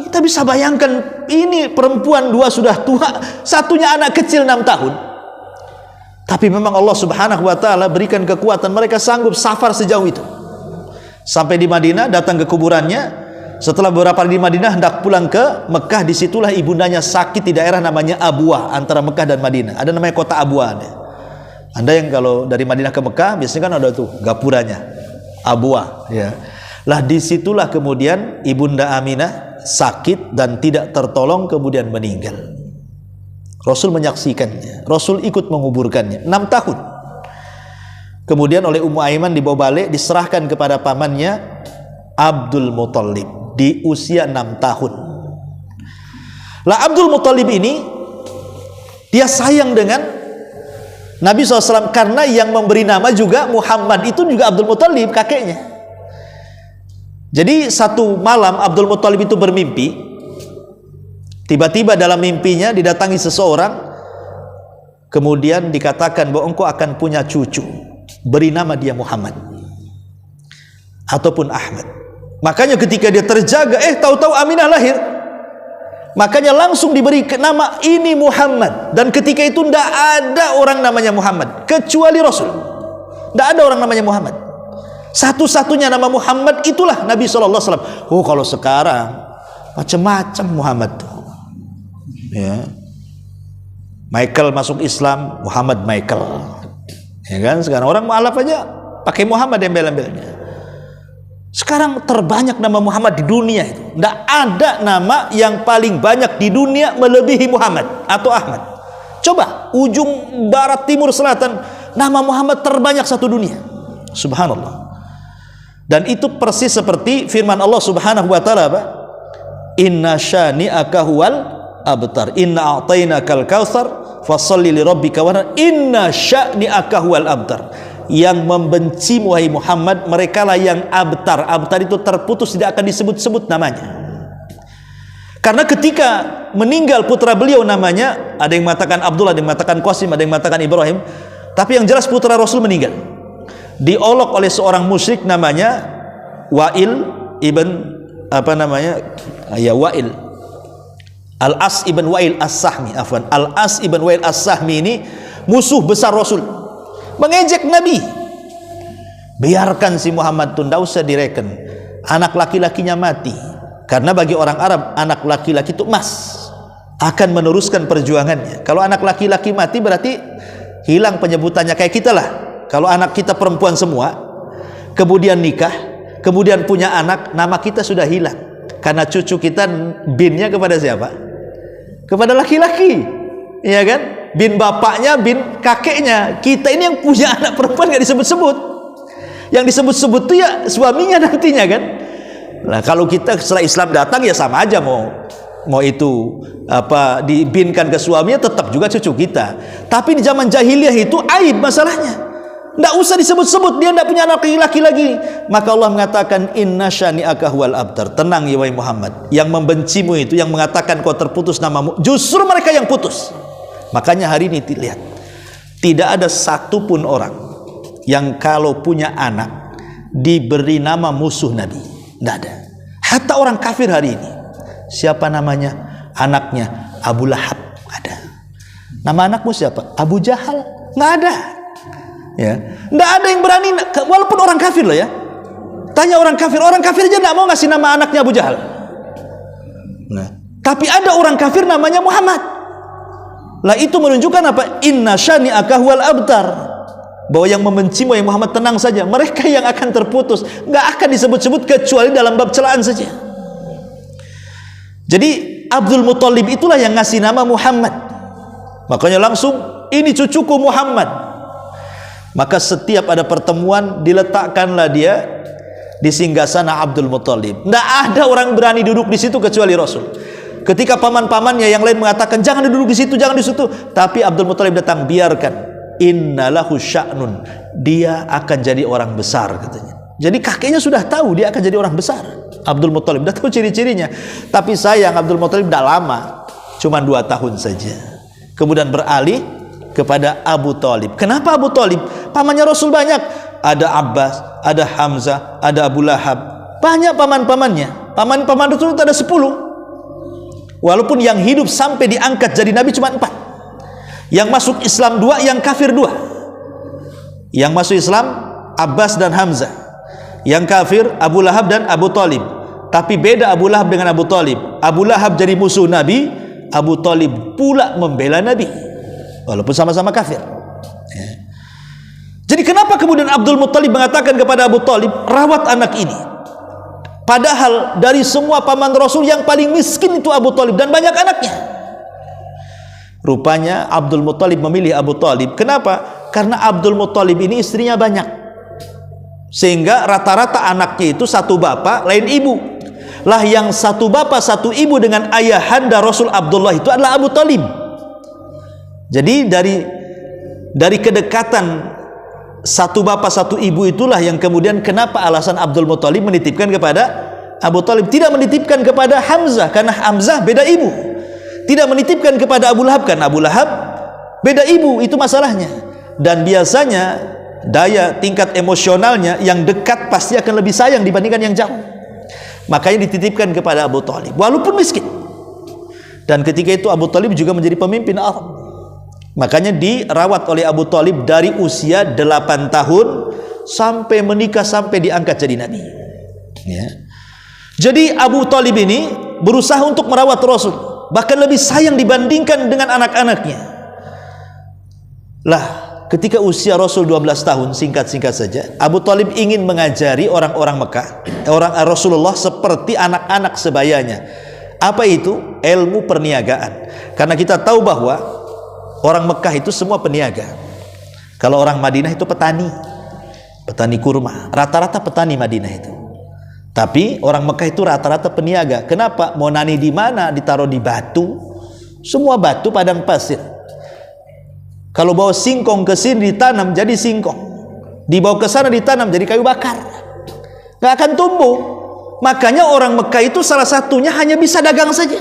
Kita bisa bayangkan, ini perempuan 2 sudah tua, satunya anak kecil 6 tahun. Tapi memang Allah Subhanahu wa taala berikan kekuatan, mereka sanggup safar sejauh itu. Sampai di Madinah, datang ke kuburannya. Setelah beberapa hari di Madinah, hendak pulang ke Mekah. Disitulah ibundanya sakit di daerah namanya Abwah, antara Mekah dan Madinah. Ada namanya kota Abwah. Anda yang kalau dari Madinah ke Mekah, biasanya kan ada tuh gapuranya, Abwah. Ya. Lah disitulah kemudian ibunda Aminah sakit dan tidak tertolong, kemudian meninggal. Rasul menyaksikannya, Rasul ikut menguburkannya 6 tahun. Kemudian oleh Ummu Aiman dibawa balik, diserahkan kepada pamannya Abdul Muthalib di usia 6 tahun. Lah Abdul Muthalib ini dia sayang dengan Nabi SAW, karena yang memberi nama juga Muhammad itu juga Abdul Muthalib, kakeknya. Jadi satu malam Abdul Muthalib itu bermimpi. Tiba-tiba dalam mimpinya didatangi seseorang, kemudian dikatakan bahwa engkau akan punya cucu, beri nama dia Muhammad ataupun Ahmad. Makanya ketika dia terjaga, tahu-tahu Aminah lahir. Makanya langsung diberi nama ini Muhammad. Dan ketika itu tidak ada orang namanya Muhammad kecuali Rasul. Tidak ada orang namanya Muhammad. Satu-satunya nama Muhammad itulah Nabi SAW. Oh kalau sekarang macam-macam Muhammad tuh. Ya. Michael masuk Islam, Muhammad Michael. Ya kan, sekarang orang mualaf aja pakai Muhammad embel-embelnya. Sekarang terbanyak nama Muhammad di dunia itu. Tidak ada nama yang paling banyak di dunia melebihi Muhammad atau Ahmad. Coba ujung barat, timur, selatan, nama Muhammad terbanyak satu dunia. Subhanallah. Dan itu persis seperti firman Allah Subhanahu wa taala, apa? Inna syani'aka huwal abtar. Inna a'tainakal kautsar fasholli lirabbika wanhar. Inna syani'aka huwal abtar. Yang membenci wahai Muhammad, mereka lah yang abtar. Abtar itu terputus, tidak akan disebut-sebut namanya. Karena ketika meninggal putra beliau namanya, ada yang mengatakan Abdullah, ada yang mengatakan Qasim, ada yang mengatakan Ibrahim, tapi yang jelas putra Rasul meninggal. Diolok oleh seorang musyrik namanya Wa'il ibn Wa'il. Al-As ibn Wa'il As-Sahmi, Al-As ibn Wa'il As-Sahmi ini musuh besar Rasul. Mengejek Nabi. Biarkan si Muhammad itu, tidak usah direken. Anak laki-lakinya mati. Karena bagi orang Arab, anak laki-laki itu emas, akan meneruskan perjuangannya. Kalau anak laki-laki mati berarti hilang penyebutannya. Kayak kita lah, kalau anak kita perempuan semua, kemudian nikah, kemudian punya anak, nama kita sudah hilang. Karena cucu kita binnya kepada siapa? Kepada laki-laki, iya kan? Bin bapaknya, bin kakeknya. Kita ini yang punya anak perempuan gak disebut-sebut. Yang disebut-sebut itu ya suaminya nantinya kan. Nah kalau kita setelah Islam datang ya sama aja, mau itu dibinkan ke suaminya tetap juga cucu kita. Tapi di zaman jahiliyah itu aib masalahnya. Tidak usah disebut-sebut, dia tidak punya anak laki-laki lagi. Maka Allah mengatakan inna syani'aka huwal abtar. Tenang ya wahai Muhammad, yang membencimu itu, yang mengatakan kau terputus namamu, justru mereka yang putus. Makanya hari ini lihat, tidak ada satupun orang yang kalau punya anak diberi nama musuh Nabi. Tidak ada. Hatta orang kafir hari ini, siapa namanya? Anaknya Abu Lahab, ada. Nama anakmu siapa? Abu Jahal, nggak ada. Ya, nggak ada yang berani, walaupun orang kafir loh ya. Tanya orang kafir aja nggak mau ngasih nama anaknya Abu Jahal. Nah, tapi ada orang kafir namanya Muhammad. Lah itu menunjukkan apa? Inna syani'aka huwal abtar. Bahwa yang membenci wahai Muhammad tenang saja, mereka yang akan terputus, nggak akan disebut-sebut kecuali dalam bab celaan saja. Jadi Abdul Muthalib itulah yang ngasih nama Muhammad. Makanya langsung ini cucuku Muhammad. Maka setiap ada pertemuan diletakkanlah dia di singgasana Abdul Muthalib. Nggak ada orang berani duduk di situ kecuali Rasul. Ketika paman-pamannya yang lain mengatakan jangan duduk di situ, jangan di situ, tapi Abdul Muthalib datang, biarkan. Innalahu sya'nun, dia akan jadi orang besar katanya. Jadi kakeknya sudah tahu dia akan jadi orang besar. Abdul Muthalib sudah tahu ciri-cirinya. Tapi sayang Abdul Muthalib tidak lama, cuma 2 tahun saja. Kemudian beralih kepada Abu Thalib. Kenapa Abu Thalib? Pamannya Rasul banyak. Ada Abbas, ada Hamzah, ada Abu Lahab. Banyak paman-pamannya. Paman-paman Rasul ada 10. Walaupun yang hidup sampai diangkat jadi Nabi cuma 4. Yang masuk Islam 2, yang kafir 2. Yang masuk Islam Abbas dan Hamzah. Yang kafir Abu Lahab dan Abu Thalib. Tapi beda Abu Lahab dengan Abu Thalib. Abu Lahab jadi musuh Nabi, Abu Thalib pula membela Nabi, walaupun sama-sama kafir. Ya. Jadi kenapa kemudian Abdul Muthalib mengatakan kepada Abu Thalib, rawat anak ini? Padahal dari semua paman Rasul yang paling miskin itu Abu Thalib dan banyak anaknya. Rupanya Abdul Muthalib memilih Abu Thalib. Kenapa? Karena Abdul Muthalib ini istrinya banyak, sehingga rata-rata anaknya itu satu bapak lain ibu. Lah yang satu bapak satu ibu dengan ayahanda Rasul Abdullah itu adalah Abu Thalib. Jadi dari kedekatan satu bapak satu ibu itulah yang kemudian kenapa alasan Abdul Muthalib menitipkan kepada Abu Thalib, tidak menitipkan kepada Hamzah karena Hamzah beda ibu, tidak menitipkan kepada Abu Lahab karena Abu Lahab beda ibu, itu masalahnya. Dan biasanya daya tingkat emosionalnya yang dekat pasti akan lebih sayang dibandingkan yang jauh, makanya dititipkan kepada Abu Thalib walaupun miskin. Dan ketika itu Abu Thalib juga menjadi pemimpin Arab. Makanya dirawat oleh Abu Thalib dari usia 8 tahun sampai menikah, sampai diangkat jadi Nabi. Ya. Jadi Abu Thalib ini berusaha untuk merawat Rasul, bahkan lebih sayang dibandingkan dengan anak-anaknya. Lah, ketika usia Rasul 12 tahun, singkat-singkat saja, Abu Thalib ingin mengajari orang-orang Mekah Rasulullah seperti anak-anak sebayanya. Apa itu? Ilmu perniagaan. Karena kita tahu bahwa orang Mekah itu semua peniaga. Kalau orang Madinah itu petani kurma. Rata-rata petani Madinah itu. Tapi orang Mekah itu rata-rata peniaga. Kenapa? Mau nani di mana? Ditaruh di batu. Semua batu padang pasir. Kalau bawa singkong ke sini ditanam jadi singkong. Dibawa ke sana ditanam jadi kayu bakar. Nggak akan tumbuh. Makanya orang Mekah itu salah satunya hanya bisa dagang saja.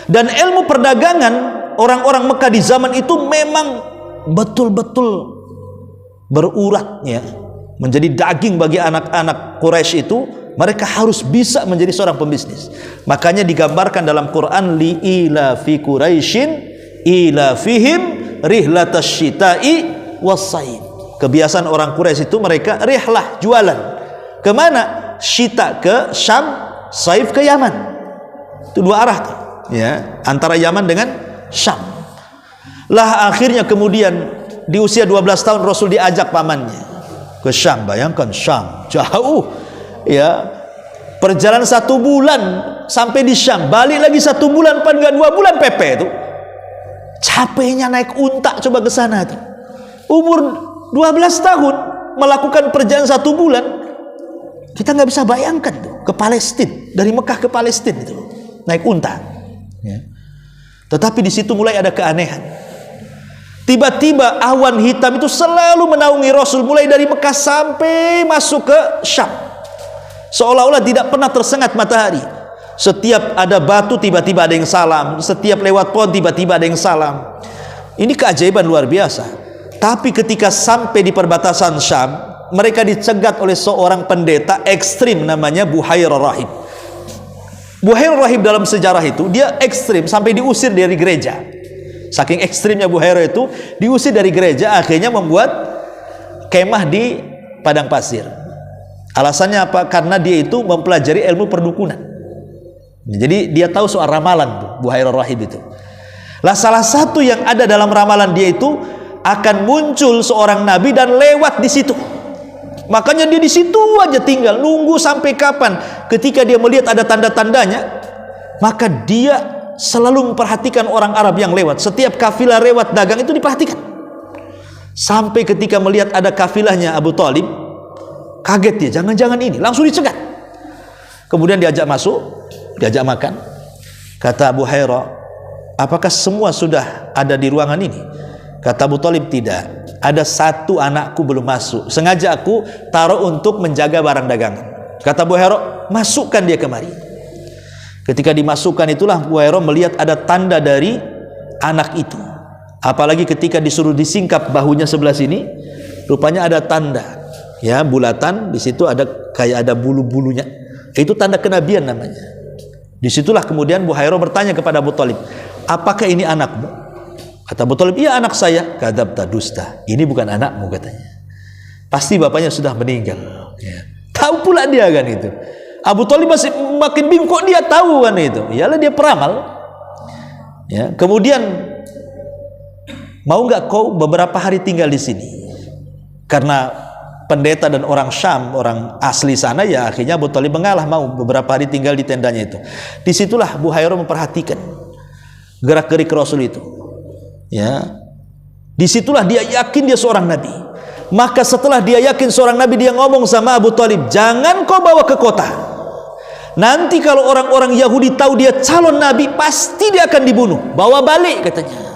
Dan ilmu perdagangan orang-orang Mekah di zaman itu memang betul-betul berurat ya. Menjadi daging bagi anak-anak Quraisy itu. Mereka harus bisa menjadi seorang pembisnis. Makanya digambarkan dalam Quran li'ila fi Quraisyin ila fihim rihlatasy syita'i was-saif. Kebiasaan orang Quraisy itu mereka rihlah, jualan. Kemana? Syita ke Syam, saif ke Yaman. Itu dua arah tuh, ya, antara Yaman dengan Syam. Lah akhirnya kemudian di usia 12 tahun Rasul diajak pamannya ke Syam. Bayangkan Syam jauh. Ya, perjalanan 1 bulan sampai di Syam, balik lagi 1 bulan, pan enggak 2 bulan PP itu. Capeknya naik unta coba ke sana tuh. Umur 12 tahun melakukan perjalanan 1 bulan. Kita nggak bisa bayangkan tuh ke Palestina, dari Mekah ke Palestina itu naik unta. Ya. Tetapi di situ mulai ada keanehan. Tiba-tiba awan hitam itu selalu menaungi Rasul mulai dari Mekah sampai masuk ke Syam. Seolah-olah tidak pernah tersengat matahari. Setiap ada batu tiba-tiba ada yang salam. Setiap lewat pohon tiba-tiba ada yang salam. Ini keajaiban luar biasa. Tapi ketika sampai di perbatasan Syam, mereka dicegat oleh seorang pendeta ekstrim namanya Buhairah Rahib. Buhairah Rahib dalam sejarah itu dia ekstrim sampai diusir dari gereja. Saking ekstrimnya Buhairah itu diusir dari gereja, akhirnya membuat kemah di padang pasir. Alasannya apa? Karena dia itu mempelajari ilmu perdukunan. Jadi dia tahu soal ramalan tuh, Buhairah Rahib itu. Lah salah satu yang ada dalam ramalan dia itu akan muncul seorang nabi dan lewat di situ. Makanya dia di situ aja tinggal nunggu sampai kapan. Ketika dia melihat ada tanda-tandanya, maka dia selalu memperhatikan orang Arab yang lewat. Setiap kafilah lewat dagang itu diperhatikan. Sampai ketika melihat ada kafilahnya Abu Thalib, kaget dia, jangan-jangan ini, langsung dicegat. Kemudian diajak masuk, diajak makan. Kata Abu Hurairah, apakah semua sudah ada di ruangan ini? Kata Abu Thalib, tidak. Ada 1 anakku belum masuk. Sengaja aku taruh untuk menjaga barang dagangan. Kata Abu Hurairah, masukkan dia kemari. Ketika dimasukkan itulah Abu Hurairah melihat ada tanda dari anak itu. Apalagi ketika disuruh disingkap bahunya sebelah sini, rupanya ada tanda. Ya, bulatan, di situ ada kayak ada bulu-bulunya. Itu tanda kenabian namanya. Disitulah kemudian Buhairah bertanya kepada Abu Thalib, apakah ini anakmu? Kata Abu Thalib, iya anak saya. Kadzabta, dusta. Ini bukan anakmu katanya. Pasti bapaknya sudah meninggal. Ya. Tahu pula dia kan itu. Abu Thalib masih makin bingung, kok dia tahu kan itu? Iyalah dia peramal. Ya. Kemudian, mau nggak kau beberapa hari tinggal di sini? Karena pendeta dan orang Syam, orang asli sana, ya akhirnya Abu Thalib mengalah, mau beberapa hari tinggal di tendanya itu. Disitulah Buhairah memperhatikan gerak-gerik Rasul itu. Ya, disitulah dia yakin dia seorang nabi. Maka setelah dia yakin seorang nabi, dia ngomong sama Abu Thalib, jangan kau bawa ke kota. Nanti kalau orang-orang Yahudi tahu dia calon nabi, pasti dia akan dibunuh. Bawa balik katanya.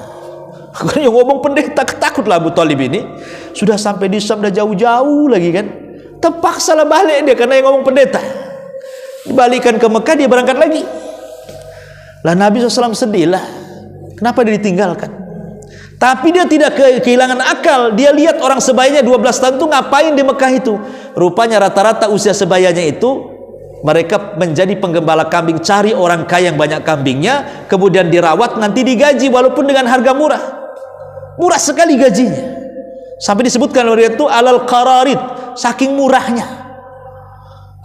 Yang ngomong pendeta, ketakutlah Abu Thalib ini. Sudah sampai di Syam, sudah jauh-jauh lagi kan. Terpaksalah balik dia karena yang ngomong pendeta. Dibalikan ke Mekah, dia berangkat lagi. Lah Nabi SAW sedih lah. Kenapa dia ditinggalkan? Tapi dia tidak kehilangan akal. Dia lihat orang sebayanya 12 tahun itu ngapain di Mekah itu. Rupanya rata-rata usia sebayanya itu mereka menjadi penggembala kambing. Cari orang kaya yang banyak kambingnya, kemudian dirawat, nanti digaji walaupun dengan harga murah. Murah sekali gajinya. Sampai disebutkan oleh itu alal qararid, saking murahnya.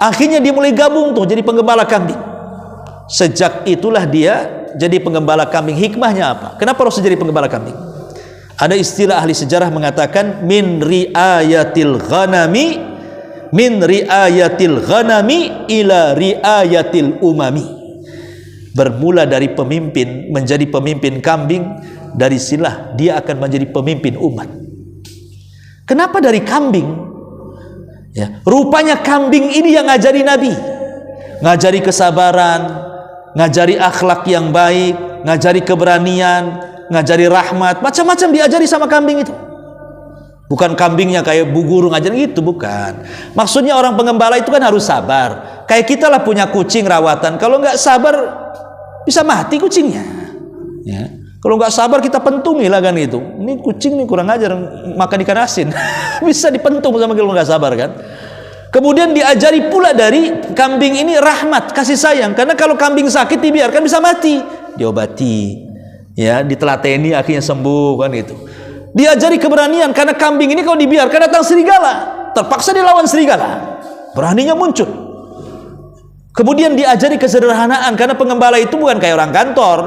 Akhirnya dia mulai gabung tuh jadi penggembala kambing. Sejak itulah dia jadi penggembala kambing. Hikmahnya apa? Kenapa Rasul jadi penggembala kambing? Ada istilah ahli sejarah mengatakan min riayatil ghanami min riayatil ghanami ila riayatil umami. Bermula dari pemimpin menjadi pemimpin kambing, dari silah dia akan menjadi pemimpin umat. Kenapa dari kambing? Ya, rupanya kambing ini yang ngajari Nabi, ngajari kesabaran, ngajari akhlak yang baik, ngajari keberanian, ngajari rahmat, macam-macam diajari sama kambing itu. Bukan kambingnya kayak bu guru ngajarin gitu, bukan. Maksudnya orang pengembala itu kan harus sabar. Kayak kita lah punya kucing rawatan, kalau nggak sabar bisa mati kucingnya. Ya. Kalau nggak sabar kita pentungi lah kan itu. Ini kucing nih kurang ajar makan ikan asin, bisa dipentung sama kalau nggak sabar kan. Kemudian diajari pula dari kambing ini rahmat, kasih sayang. Karena kalau kambing sakit dibiarkan bisa mati, diobati, ya, ditelateni akhirnya sembuh kan itu. Diajari keberanian karena kambing ini kalau dibiarkan datang serigala, terpaksa dilawan serigala, beraninya muncul. Kemudian diajari kesederhanaan karena pengembala itu bukan kayak orang kantor,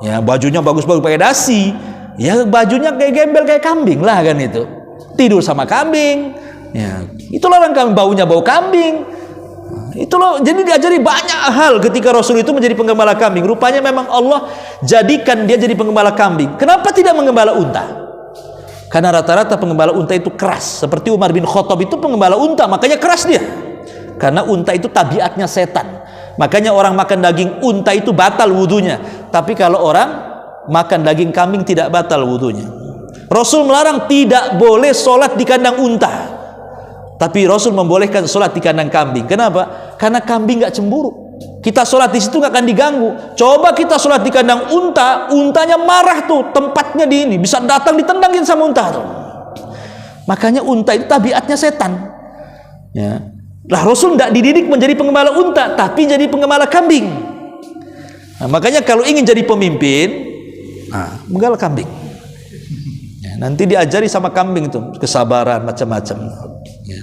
ya, bajunya bagus-bagus pakai dasi, ya, bajunya kayak gembel kayak kambing lah kan itu. Tidur sama kambing, ya, itulah orang kambing, baunya bau kambing. Itu loh, jadi diajari banyak hal ketika Rasul itu menjadi penggembala kambing. Rupanya memang Allah jadikan dia jadi penggembala kambing. Kenapa tidak menggembala unta? Karena rata-rata penggembala unta itu keras. Seperti Umar bin Khattab itu penggembala unta, makanya keras dia. Karena unta itu tabiatnya setan. Makanya orang makan daging unta itu batal wudunya. Tapi kalau orang makan daging kambing tidak batal wudunya. Rasul melarang tidak boleh sholat di kandang unta, tapi Rasul membolehkan sholat di kandang kambing. Kenapa? Karena kambing nggak cemburu. Kita sholat di situ nggak akan diganggu. Coba kita sholat di kandang unta, untanya marah tuh, tempatnya di ini, bisa datang ditendangin sama unta tuh. Makanya unta itu tabiatnya setan. Ya. Lah Rasul tidak dididik menjadi penggembala unta, tapi jadi penggembala kambing. Nah, makanya kalau ingin jadi pemimpin, menggembala kambing. Ya, nanti diajari sama kambing itu kesabaran macam-macam. Ya.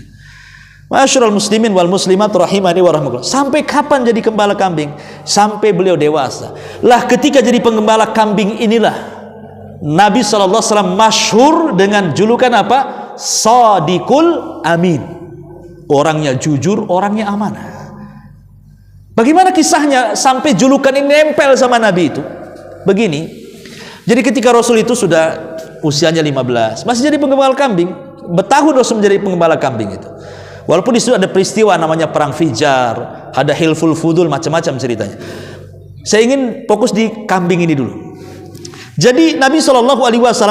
Ma'asyiral muslimin wal muslimat rahimani wa rahmatullah. Sampai kapan jadi gembala kambing? Sampai beliau dewasa. Lah ketika jadi penggembala kambing inilah Nabi SAW masyhur dengan julukan apa? Shadiqul amin. Orangnya jujur, orangnya amanah. Bagaimana kisahnya sampai julukan ini nempel sama Nabi itu? Begini. Jadi ketika Rasul itu sudah usianya 15, masih jadi penggembala kambing. Bertahun Rasul menjadi penggembala kambing itu. Walaupun di situ ada peristiwa namanya perang Fijar, ada Hilful Fudul, macam-macam ceritanya. Saya ingin fokus di kambing ini dulu. Jadi Nabi SAW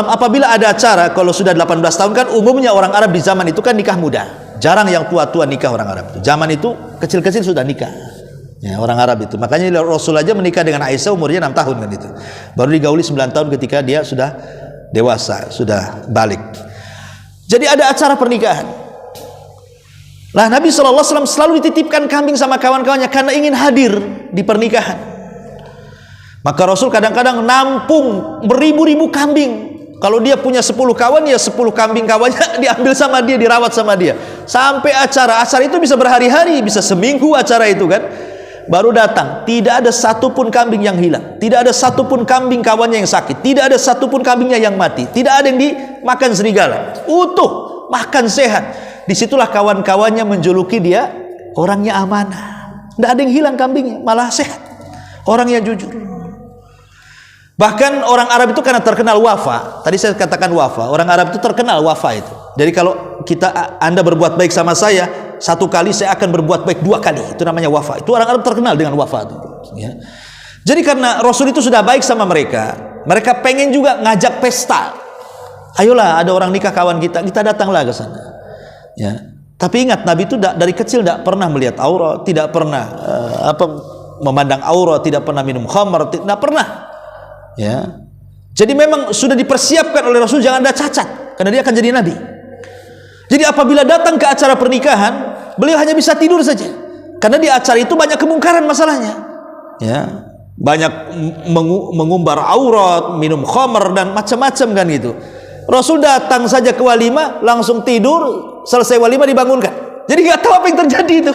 apabila ada acara, kalau sudah 18 tahun kan umumnya orang Arab di zaman itu kan nikah muda. Jarang yang tua-tua nikah orang Arab itu. Zaman itu kecil-kecil sudah nikah. Ya, orang Arab itu. Makanya Rasul aja menikah dengan Aisyah umurnya 6 tahun kan itu. Baru digauli 9 tahun ketika dia sudah dewasa, sudah balik. Jadi ada acara pernikahan. Lah Nabi SAW selalu dititipkan kambing sama kawan-kawannya karena ingin hadir di pernikahan. Maka Rasul kadang-kadang nampung beribu-ribu kambing. Kalau dia punya 10 kawan, ya 10 kambing kawannya diambil sama dia, dirawat sama dia. Sampai acara itu bisa berhari-hari, bisa seminggu acara itu kan. Baru datang, tidak ada satupun kambing yang hilang, tidak ada satupun kambing kawannya yang sakit, tidak ada satupun kambingnya yang mati, tidak ada yang dimakan serigala, utuh, makan sehat. Disitulah kawan-kawannya menjuluki dia orangnya amanah. Tidak ada yang hilang kambingnya, malah sehat. Orang yang jujur. Bahkan orang Arab itu karena terkenal wafa. Tadi saya katakan wafa. Orang Arab itu terkenal wafa itu. Jadi kalau Anda berbuat baik sama saya, 1 kali saya akan berbuat baik 2 kali. Itu namanya wafa. Itu orang Arab terkenal dengan wafa itu. Ya. Jadi karena Rasul itu sudah baik sama mereka, mereka pengen juga ngajak pesta. Ayolah, ada orang nikah kawan kita datanglah ke sana. Ya, tapi ingat Nabi itu dari kecil tidak pernah melihat aurat, tidak pernah memandang aurat, tidak pernah minum khamar, tidak pernah. Ya, jadi memang sudah dipersiapkan oleh Rasul jangan ada cacat, karena dia akan jadi Nabi. Jadi apabila datang ke acara pernikahan, beliau hanya bisa tidur saja, karena di acara itu banyak kemungkaran masalahnya. Ya, banyak mengumbar aurat, minum khamar dan macam-macam kan gitu. Rasul datang saja ke walimah langsung tidur. Selesai walimah dibangunkan. Jadi nggak tahu apa yang terjadi itu.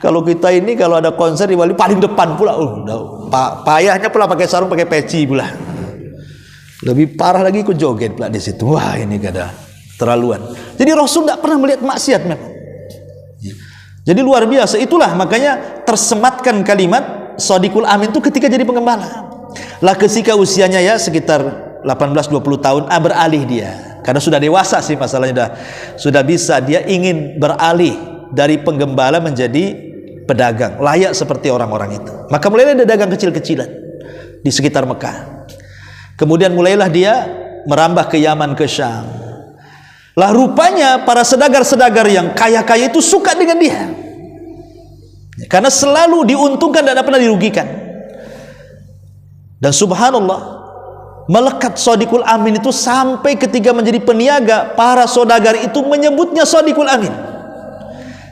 Kalau kita ini kalau ada konser di walimah paling depan pula, payahnya pula pakai sarung, pakai peci pula. Lebih parah lagi ikut joget pula di situ. Wah ini gak ada terlaluan. Jadi Rasul tidak pernah melihat maksiat memang. Jadi luar biasa. Itulah makanya tersematkan kalimat Shadiqul Amin itu ketika jadi penggembala. Lah ketika usianya ya sekitar 18-20 tahun, beralih dia. Karena sudah dewasa sih masalahnya, sudah bisa, dia ingin beralih dari penggembala menjadi pedagang, layak seperti orang-orang itu. Maka mulailah dia dagang kecil-kecilan di sekitar Mekah. Kemudian mulailah dia merambah ke Yaman, ke Syam. Lah rupanya para sedagar-sedagar yang kaya-kaya itu suka dengan dia, karena selalu diuntungkan dan tidak pernah dirugikan. Dan subhanallah, melekat Shadiqul Amin itu sampai ketika menjadi peniaga, para saudagar itu menyebutnya Shadiqul Amin.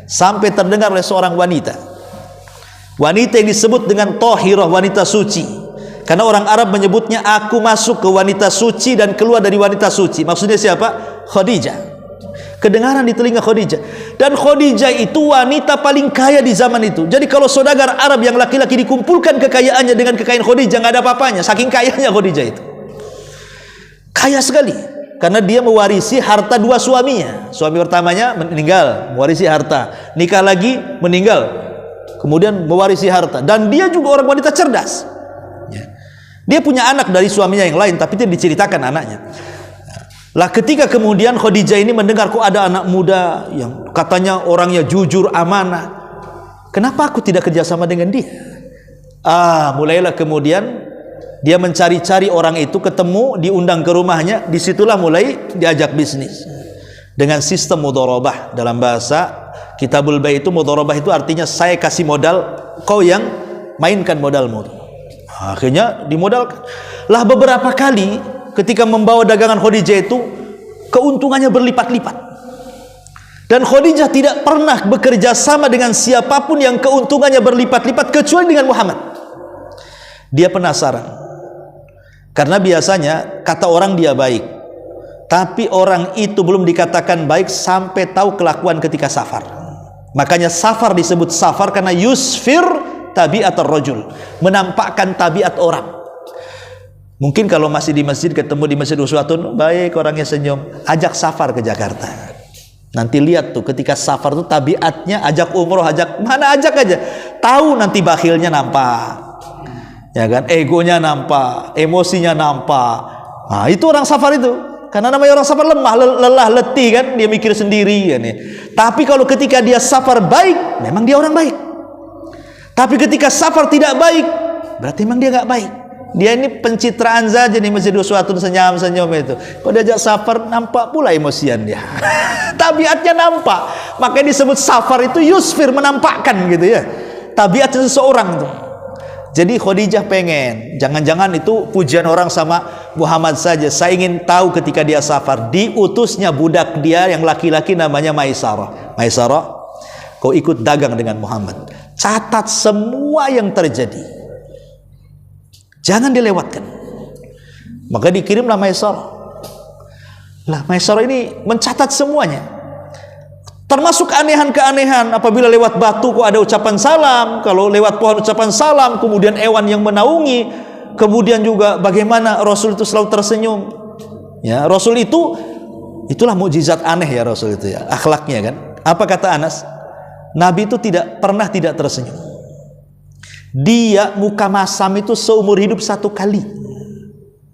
Sampai terdengar oleh seorang wanita yang disebut dengan Thahirah, wanita suci. Karena orang Arab menyebutnya, aku masuk ke wanita suci dan keluar dari wanita suci. Maksudnya siapa? Khadijah. Kedengaran di telinga Khadijah. Dan Khadijah itu wanita paling kaya di zaman itu. Jadi kalau saudagar Arab yang laki-laki dikumpulkan kekayaannya dengan kekayaan Khadijah, nggak ada apa-apanya. Saking kayanya Khadijah itu, kaya sekali. Karena dia mewarisi harta dua suaminya. Suami pertamanya meninggal, mewarisi harta. Nikah lagi, meninggal, kemudian mewarisi harta. Dan dia juga orang wanita cerdas. Dia punya anak dari suaminya yang lain, tapi tidak diceritakan anaknya. Lah ketika kemudian Khadijah ini mendengar kok ada anak muda yang katanya orangnya jujur, amanah, kenapa aku tidak kerjasama dengan dia? Mulailah kemudian dia mencari-cari orang itu, ketemu, diundang ke rumahnya. Disitulah mulai diajak bisnis dengan sistem mudharabah. Dalam bahasa Kitabul Bay itu, mudharabah itu artinya saya kasih modal, kau yang mainkan modalmu. Akhirnya dimodalkan. Lah beberapa kali ketika membawa dagangan Khadijah itu, keuntungannya berlipat-lipat. Dan Khadijah tidak pernah bekerja sama dengan siapapun yang keuntungannya berlipat-lipat kecuali dengan Muhammad. Dia penasaran. Karena biasanya kata orang dia baik, tapi orang itu belum dikatakan baik sampai tahu kelakuan ketika safar. Makanya safar disebut safar karena yusfir tabiat ar-rajul, menampakkan tabiat orang. Mungkin kalau masih di masjid, ketemu di Masjid Uswatun, baik, orangnya senyum, ajak safar ke Jakarta. Nanti lihat tuh ketika safar tuh tabiatnya, ajak umroh, ajak mana, ajak aja. Tahu nanti bakhilnya nampak, ya kan, egonya nampak, emosinya nampak. Nah itu orang safar itu. Karena namanya orang safar lemah, lelah, letih kan, dia mikir sendiri kan ya. Tapi kalau ketika dia safar baik, memang dia orang baik. Tapi ketika safar tidak baik, berarti memang dia nggak baik. Dia ini pencitraan saja nih, Masjid Uswatun, senyum-senyum itu. Kalau diajak safar nampak pula emosian dia. Tabiatnya nampak. Makanya disebut safar itu yusfir, menampakkan gitu ya. Tabiatnya seseorang tuh. Jadi Khadijah pengen, jangan-jangan itu pujian orang sama Muhammad saja. Saya ingin tahu ketika dia safar, diutusnya budak dia yang laki-laki namanya Maisarah. Maisarah, kau ikut dagang dengan Muhammad. Catat semua yang terjadi. Jangan dilewatkan. Maka dikirimlah Maisarah. Lah Maisarah ini mencatat semuanya, termasuk keanehan-keanehan. Apabila lewat batu kok ada ucapan salam, kalau lewat pohon ucapan salam, kemudian hewan yang menaungi, kemudian juga bagaimana Rasul itu selalu tersenyum. Ya, Rasul itu, itulah mukjizat aneh ya Rasul itu ya, akhlaknya kan. Apa kata Anas? Nabi itu tidak pernah tidak tersenyum. Dia muka masam itu seumur hidup satu kali.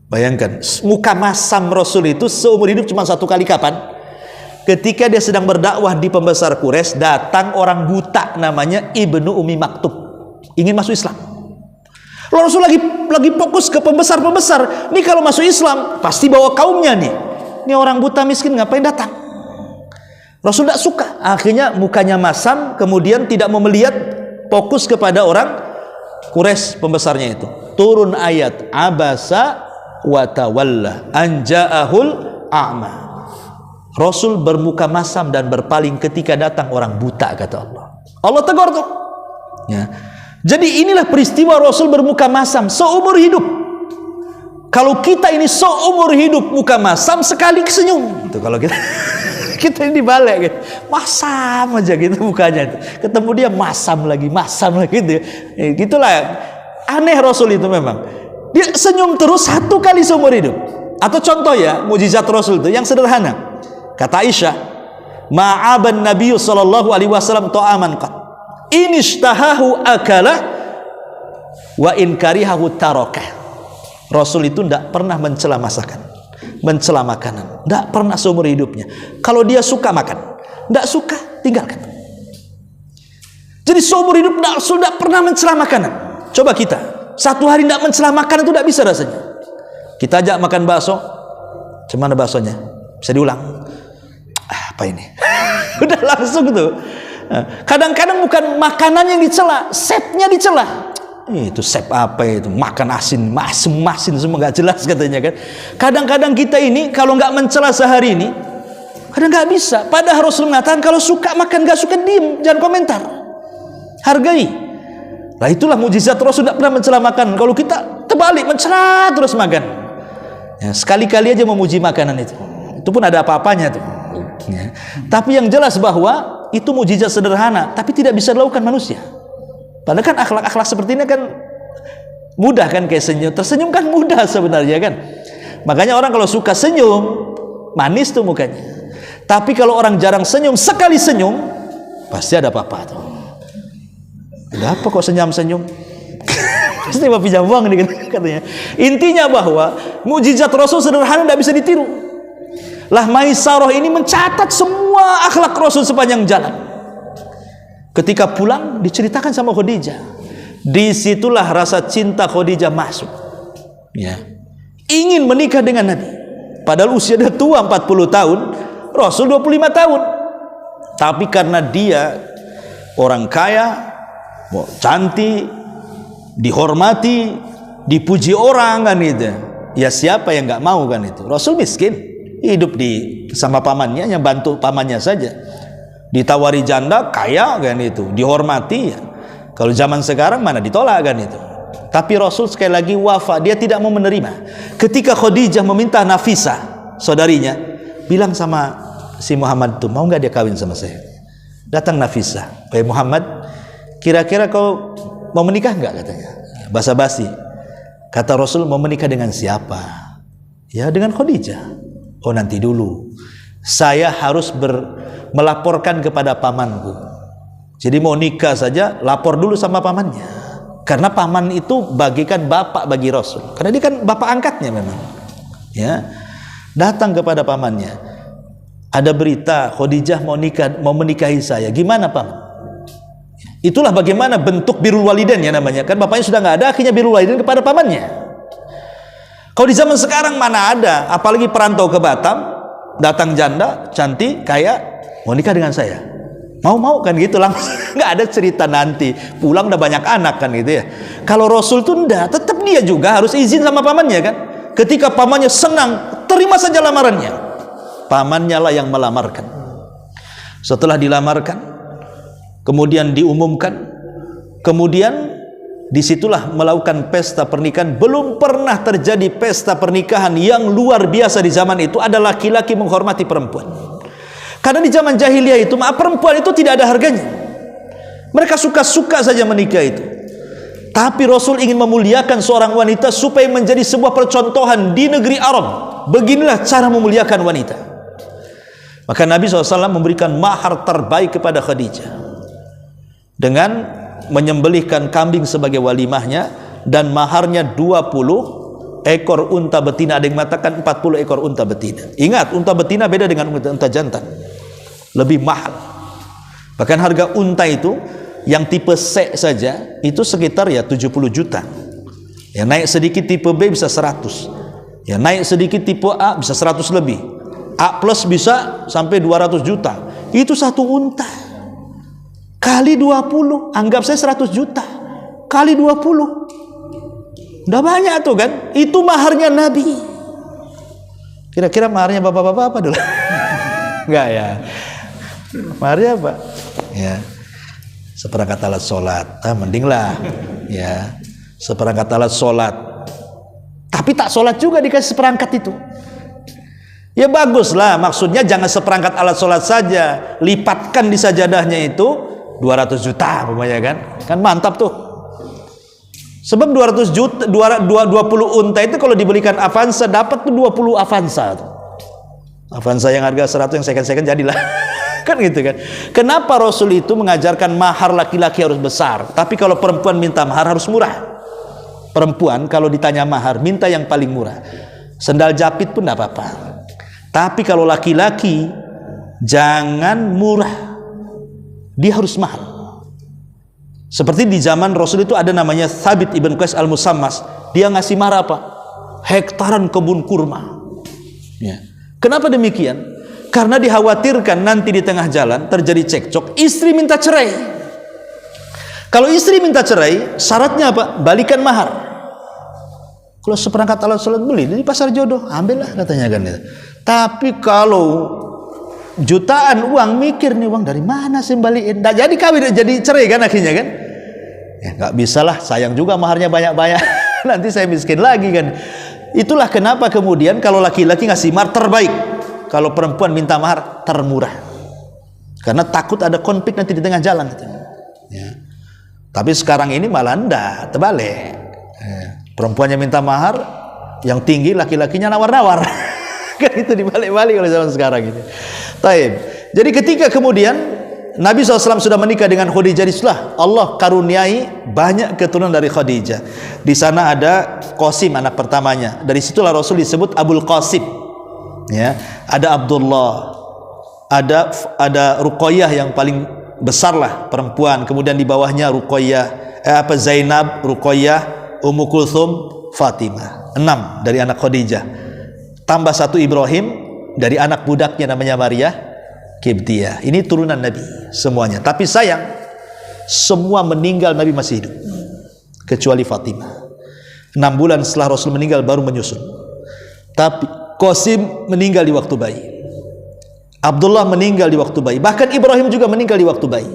Bayangkan, muka masam Rasul itu seumur hidup cuma satu kali. Kapan? Ketika dia sedang berdakwah di pembesar Quraisy, datang orang buta namanya Ibnu Umi Maktub, ingin masuk Islam. Lalu Rasul lagi fokus ke pembesar-pembesar. Nih kalau masuk Islam pasti bawa kaumnya nih. Ini orang buta miskin ngapain datang? Rasul tidak suka. Akhirnya mukanya masam, kemudian tidak mau melihat, fokus kepada orang Quraisy pembesarnya itu. Turun ayat abasa wa tawalla an ja'ahul a'ma. Rasul bermuka masam dan berpaling ketika datang orang buta, kata Allah. Allah tegur tuh. Ya. Jadi inilah peristiwa Rasul bermuka masam seumur hidup. Kalau kita ini seumur hidup muka masam, sekali senyum. Itu kalau kita ini dibalik gitu. Masam aja gitu mukanya. Ketemu dia masam lagi gitu. Gitulah aneh Rasul itu memang. Dia senyum terus satu kali seumur hidup. Atau contoh ya, mukjizat Rasul itu yang sederhana. Kata Aisyah, ma'aban Nabi sallallahu alaihi wasallam ta'aman qat. In ishtahahu akala wa in karihahu taraka. Rasul itu tidak pernah mencela masakan, mencela makanan, tidak pernah seumur hidupnya. Kalau dia suka makan, tidak suka tinggalkan. Jadi seumur hidup tidak pernah mencela makanan. Coba kita satu hari tidak mencela makanan itu tidak bisa rasanya. Kita ajak makan bakso, gimana baksonya? Bisa diulang? Apa ini? Udah langsung tuh. Kadang-kadang bukan makanan yang dicela, chefnya dicela. Itu chef apa itu? Makan asin, masin semua nggak jelas katanya kan. Kadang-kadang kita ini kalau nggak mencela sehari ini, kadang nggak bisa. Padahal Rasul mengatakan kalau suka makan, nggak suka diem, jangan komentar, hargai. Nah itulah mujizat Rasul, tidak pernah mencela makan. Kalau kita terbalik, mencela terus makan. Ya, sekali-kali aja memuji makanan itu pun ada apa-apanya tuh. Ya. Tapi yang jelas bahwa itu mujizat sederhana, tapi tidak bisa dilakukan manusia. Padahal kan akhlak-akhlak seperti ini kan mudah kan, kayak senyum. Tersenyum kan mudah sebenarnya kan. Makanya orang kalau suka senyum, manis tuh mukanya. Tapi kalau orang jarang senyum, sekali senyum, pasti ada apa-apa tuh. Ada apa kok senyum-senyum? Pasti mau pinjam uang nih katanya. Intinya bahwa mujizat Rasul sederhana tidak bisa ditiru. Lah Maisarah ini mencatat semua akhlak Rasul sepanjang jalan. Ketika pulang diceritakan sama Khadijah. Disitulah rasa cinta Khadijah masuk. Ya. Ingin menikah dengan Nabi. Padahal usia dia tua 40 tahun, Rasul 25 tahun. Tapi karena dia orang kaya, cantik, dihormati, dipuji orang kan itu. Ya siapa yang nggak mau kan itu? Rasul miskin, hidup sama pamannya, yang bantu pamannya saja. Ditawari janda, kaya kan itu, dihormati ya. Kalau zaman sekarang mana ditolak kan itu. Tapi Rasul sekali lagi wafa, dia tidak mau menerima. Ketika Khadijah meminta Nafisah, saudarinya, bilang sama si Muhammad tuh, mau nggak dia kawin sama saya? Datang Nafisah, "Wahai Muhammad, kira-kira kau mau menikah nggak?" katanya. Basa-basi. Kata Rasul, "Mau menikah dengan siapa?" "Ya dengan Khadijah." "Oh nanti dulu, saya harus melaporkan kepada pamanku. Jadi mau nikah saja lapor dulu sama pamannya, karena paman itu bagikan bapak bagi Rasul, karena dia kan bapak angkatnya memang. Ya, datang kepada pamannya, ada berita Khadijah mau menikahi saya. Gimana paman? Itulah bagaimana bentuk birrul walidain ya namanya. Kan bapaknya sudah nggak ada, akhirnya birrul walidain kepada pamannya. Kalau di zaman sekarang mana ada, apalagi perantau ke Batam, datang janda, cantik, kaya, mau nikah dengan saya. Mau kan gitu langsung. Nggak ada cerita nanti pulang udah banyak anak kan gitu ya. Kalau Rasul tuh enggak, tetap dia juga harus izin sama pamannya kan. Ketika pamannya senang, terima saja lamarannya. Pamannya lah yang melamarkan. Setelah dilamarkan, kemudian diumumkan, kemudian disitulah melakukan pesta pernikahan. Belum pernah terjadi pesta pernikahan yang luar biasa di zaman itu, ada laki-laki menghormati perempuan. Karena di zaman jahiliyah itu perempuan itu tidak ada harganya. Mereka suka-suka saja menikah itu. Tapi Rasul ingin memuliakan seorang wanita supaya menjadi sebuah percontohan di negeri Arab. Beginilah cara memuliakan wanita. Maka Nabi SAW memberikan mahar terbaik kepada Khadijah dengan menyembelihkan kambing sebagai walimahnya, dan maharnya 20 ekor unta betina. Ada yang mengatakan 40 ekor unta betina. Ingat, unta betina beda dengan unta jantan, lebih mahal. Bahkan harga unta itu yang tipe C saja itu sekitar ya 70 juta. Ya naik sedikit tipe B bisa 100. Ya naik sedikit tipe A bisa 100 lebih. A plus bisa sampai 200 juta. Itu satu unta. Kali 20, anggap saya 100 juta. Kali 20. Udah banyak tuh kan. Itu maharnya Nabi. Kira-kira maharnya bapak-bapak apa dulu? Enggak ya. Maharnya apa? Ya. Seperangkat alat sholat. Mending lah. Ya. Seperangkat alat sholat. Tapi tak sholat juga dikasih seperangkat itu. Ya bagus lah. Maksudnya jangan seperangkat alat sholat saja. Lipatkan di sajadahnya itu 200 juta pokoknya kan. Kan mantap tuh. Sebab 200 juta 20 unta itu kalau dibelikan Avanza dapat tuh 20 Avanza tuh. Avanza yang harga 100 yang second jadilah. Kan gitu kan. Kenapa Rasul itu mengajarkan mahar laki-laki harus besar, tapi kalau perempuan minta mahar harus murah? Perempuan kalau ditanya mahar, minta yang paling murah. Sendal jepit pun tidak apa-apa. Tapi kalau laki-laki, jangan murah, dia harus mahal. Seperti di zaman Rasul itu ada namanya Thabit ibn Qais al-Musammas. Dia ngasih mahar apa? Hektaran kebun kurma. Ya. Kenapa demikian? Karena dikhawatirkan nanti di tengah jalan terjadi cekcok, istri minta cerai. Kalau istri minta cerai, syaratnya apa? Balikan mahar. Kalau seperangkat alat sholat beli di pasar jodoh, ambillah katanya kan. Tapi kalau jutaan uang, mikir nih uang dari mana sih balikin? Nggak jadi kawin, jadi cerai kan akhirnya kan? Ya nggak bisa lah, sayang juga maharnya banyak-banyak. Nanti saya miskin lagi kan. Itulah kenapa kemudian kalau laki-laki ngasih mahar terbaik, kalau perempuan minta mahar termurah. Karena takut ada konflik nanti di tengah jalan. Ya. Tapi sekarang ini malah enggak, terbalik. Perempuannya minta mahar yang tinggi, laki-lakinya nawar-nawar. Kan itu dibalik-balik oleh zaman sekarang ini. Taib. Jadi ketika kemudian Nabi SAW sudah menikah dengan Khadijah, itulah Allah karuniai banyak keturunan dari Khadijah. Di sana ada Qasim anak pertamanya. Dari situlah Rasul disebut Abul Qasim. Ya, ada Abdullah, ada Ruqayyah yang paling besar lah perempuan. Kemudian di bawahnya Zainab, Ruqayyah, Ummu Kulthum, Fatimah. 6 dari anak Khadijah. Tambah 1 Ibrahim dari anak budaknya namanya Maria Qibtiyah. Ini turunan Nabi semuanya. Tapi sayang, semua meninggal Nabi masih hidup, kecuali Fatimah. 6 bulan setelah Rasul meninggal baru menyusun. Tapi Qasim meninggal di waktu bayi, Abdullah meninggal di waktu bayi, bahkan Ibrahim juga meninggal di waktu bayi.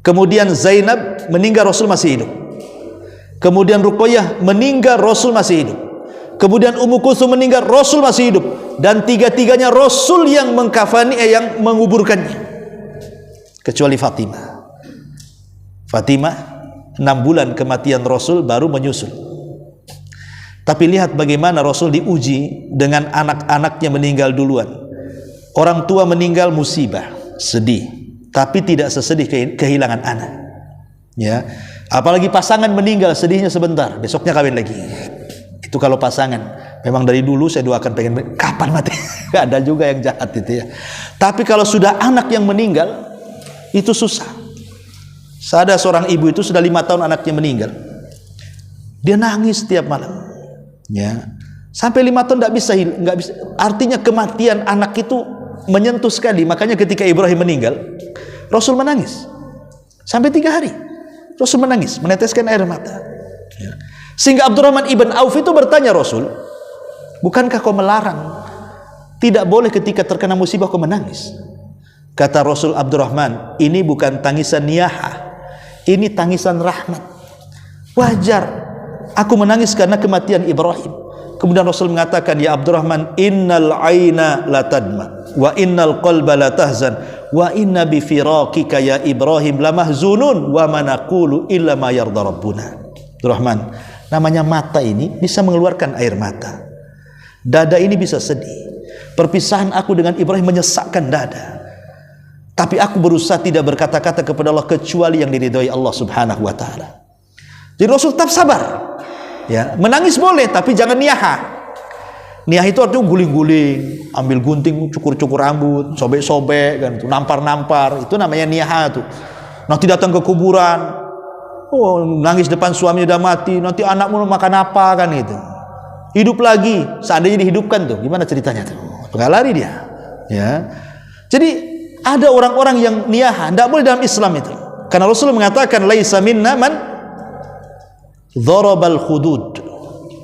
Kemudian Zainab meninggal, Rasul masih hidup. Kemudian Ruqayyah meninggal, Rasul masih hidup. Kemudian Ummu Kulthum meninggal, Rasul masih hidup. Dan tiga-tiganya Rasul yang mengkafani, yang menguburkannya, kecuali Fatimah. Fatimah 6 bulan kematian Rasul baru menyusul. Tapi lihat bagaimana Rasul diuji dengan anak-anaknya meninggal duluan. Orang tua meninggal musibah, sedih, tapi tidak sesedih kehilangan anak. Ya, apalagi pasangan meninggal, sedihnya sebentar, besoknya kawin lagi. Itu kalau pasangan. Memang dari dulu saya doakan pengen kapan mati. Gak ada juga yang jahat itu ya. Tapi kalau sudah anak yang meninggal, itu susah. Ada seorang ibu itu sudah 5 tahun anaknya meninggal. Dia nangis setiap malam. Ya, sampai 5 tahun nggak bisa. Artinya kematian anak itu menyentuh sekali. Makanya ketika Ibrahim meninggal, Rasul menangis sampai 3 hari. Rasul menangis, meneteskan air mata. Ya. Sehingga Abdurrahman ibn Auf itu bertanya Rasul, bukankah kau melarang tidak boleh ketika terkena musibah kau menangis? Kata Rasul, Abdurrahman, ini bukan tangisan niyahah, ini tangisan rahmat. Wajar aku menangis karena kematian Ibrahim. Kemudian Rasul mengatakan, ya Abdurrahman, innal aina la tadma wa innal qalba la tahzan wa inna bi firaqika ya Ibrahim lamahzunun wa manaqulu illa ma yarda rabbuna. Abdurrahman, namanya mata ini bisa mengeluarkan air mata, dada ini bisa sedih. Perpisahan aku dengan Ibrahim menyesakkan dada, tapi aku berusaha tidak berkata-kata kepada Allah kecuali yang diridhoi Allah Subhanahu wa taala. Jadi Rasul tetap sabar. Ya, menangis boleh tapi jangan niyahah. Niyah itu artinya guling-guling, ambil gunting, cukur-cukur rambut, sobek-sobek kan, nampar-nampar, itu namanya niyahah tuh. Nanti datang ke kuburan, oh, nangis depan suaminya udah mati, nanti anakmu makan apa kan itu. Hidup lagi, seandainya dihidupkan tuh, gimana ceritanya tuh? Nggak lari dia. Ya. Jadi ada orang-orang yang niyahah, tidak boleh dalam Islam itu. Karena Rasul mengatakan laisa minna man dharabal hudud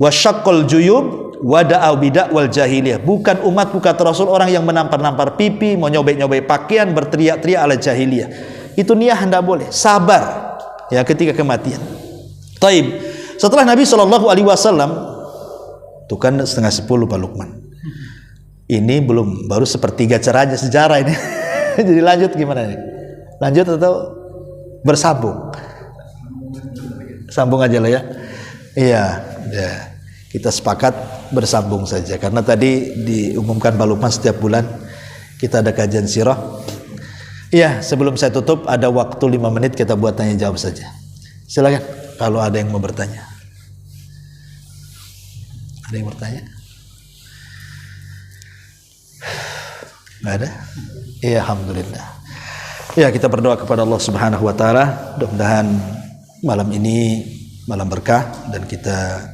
wa syaqqal juyub wa da'a bid'awal jahiliyah. Bukan umatku, kata Rasul, orang yang menampar-nampar pipi, mau nyobek-nyobek pakaian, berteriak-teriak ala jahiliyah. Itu niyah tidak boleh. Sabar ya ketika kematian. Taib. Setelah Nabi SAW, itu kan 9:30 Pak Lukman. Ini belum, baru sepertiga caranya sejarah ini. Jadi lanjut gimana nih? Lanjut atau bersambung? Sambung aja lah ya. Iya, ya. Kita sepakat bersambung saja karena tadi diumumkan Pak Lukman setiap bulan kita ada kajian sirah. Iya, sebelum saya tutup ada waktu 5 menit, kita buat tanya jawab saja. Silakan kalau ada yang mau bertanya. Ada yang bertanya? Nggak ada? Iya, alhamdulillah. Ya, kita berdoa kepada Allah Subhanahu wa taala, mudah-mudahan malam ini malam berkah dan kita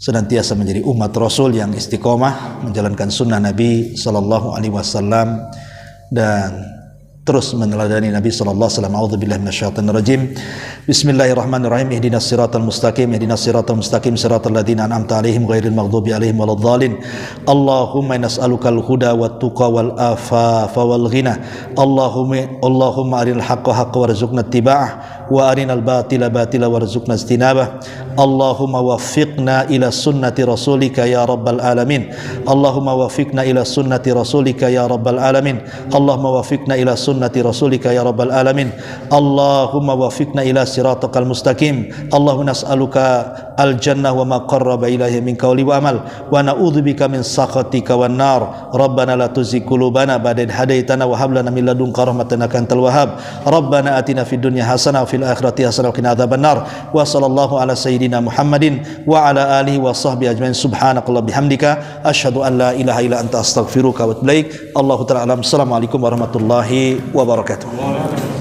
senantiasa menjadi umat Rasul yang istiqomah menjalankan sunnah Nabi sallallahu alaihi wasallam dan terus meneladani Nabi sallallahu alaihi wasallam. A'udzubillahi minasyaitonir rajim. Bismillahirrahmanirrahim. Ihdinas siratal mustaqim, ihdinas siratal mustaqim, siratal ladzina an'amta 'alaihim ghairil maghdubi 'alaihim waladdallin. Allahumma nas'alukal huda wat tuqa wal afafa wal ghina. Allahumma arinal haqqa haqqan warzuqna ittiba'ah wa arinal batila batila warzuqna ijtinabah. Allahumma waffiqna ila sunnati rasulika ya rabbal alamin. Allahumma waffiqna ila sunnati rasulika ya rabbal alamin. Allahumma waffiqna ila sunnati rasulika ya rabbal alamin. Allahumma waffiqna ila siratal mustaqim. Allahumma nas'aluka al jannah wa ma qarraba ilaihi min qawli wa amal wa na'udzubika min sakhatika wan nar. Rabbana la tuzigh qulubana ba'da idh hadaitana wa hab lana min ladunka rahmatan innaka antal wahhab. Rabbana atina fid dunya hasanah wa fil akhirati hasanah wa qina adzabannar. Wa sallallahu ala sayyidina Muhammadin wa ala alihi wa sahbihi ajmain. Subhanakallah bihamdika asyhadu an la ilaha illa anta astaghfiruka wa atubu ilaik. Allahu ta'ala alam. Assalamualaikum warahmatullahi wabarakatuh.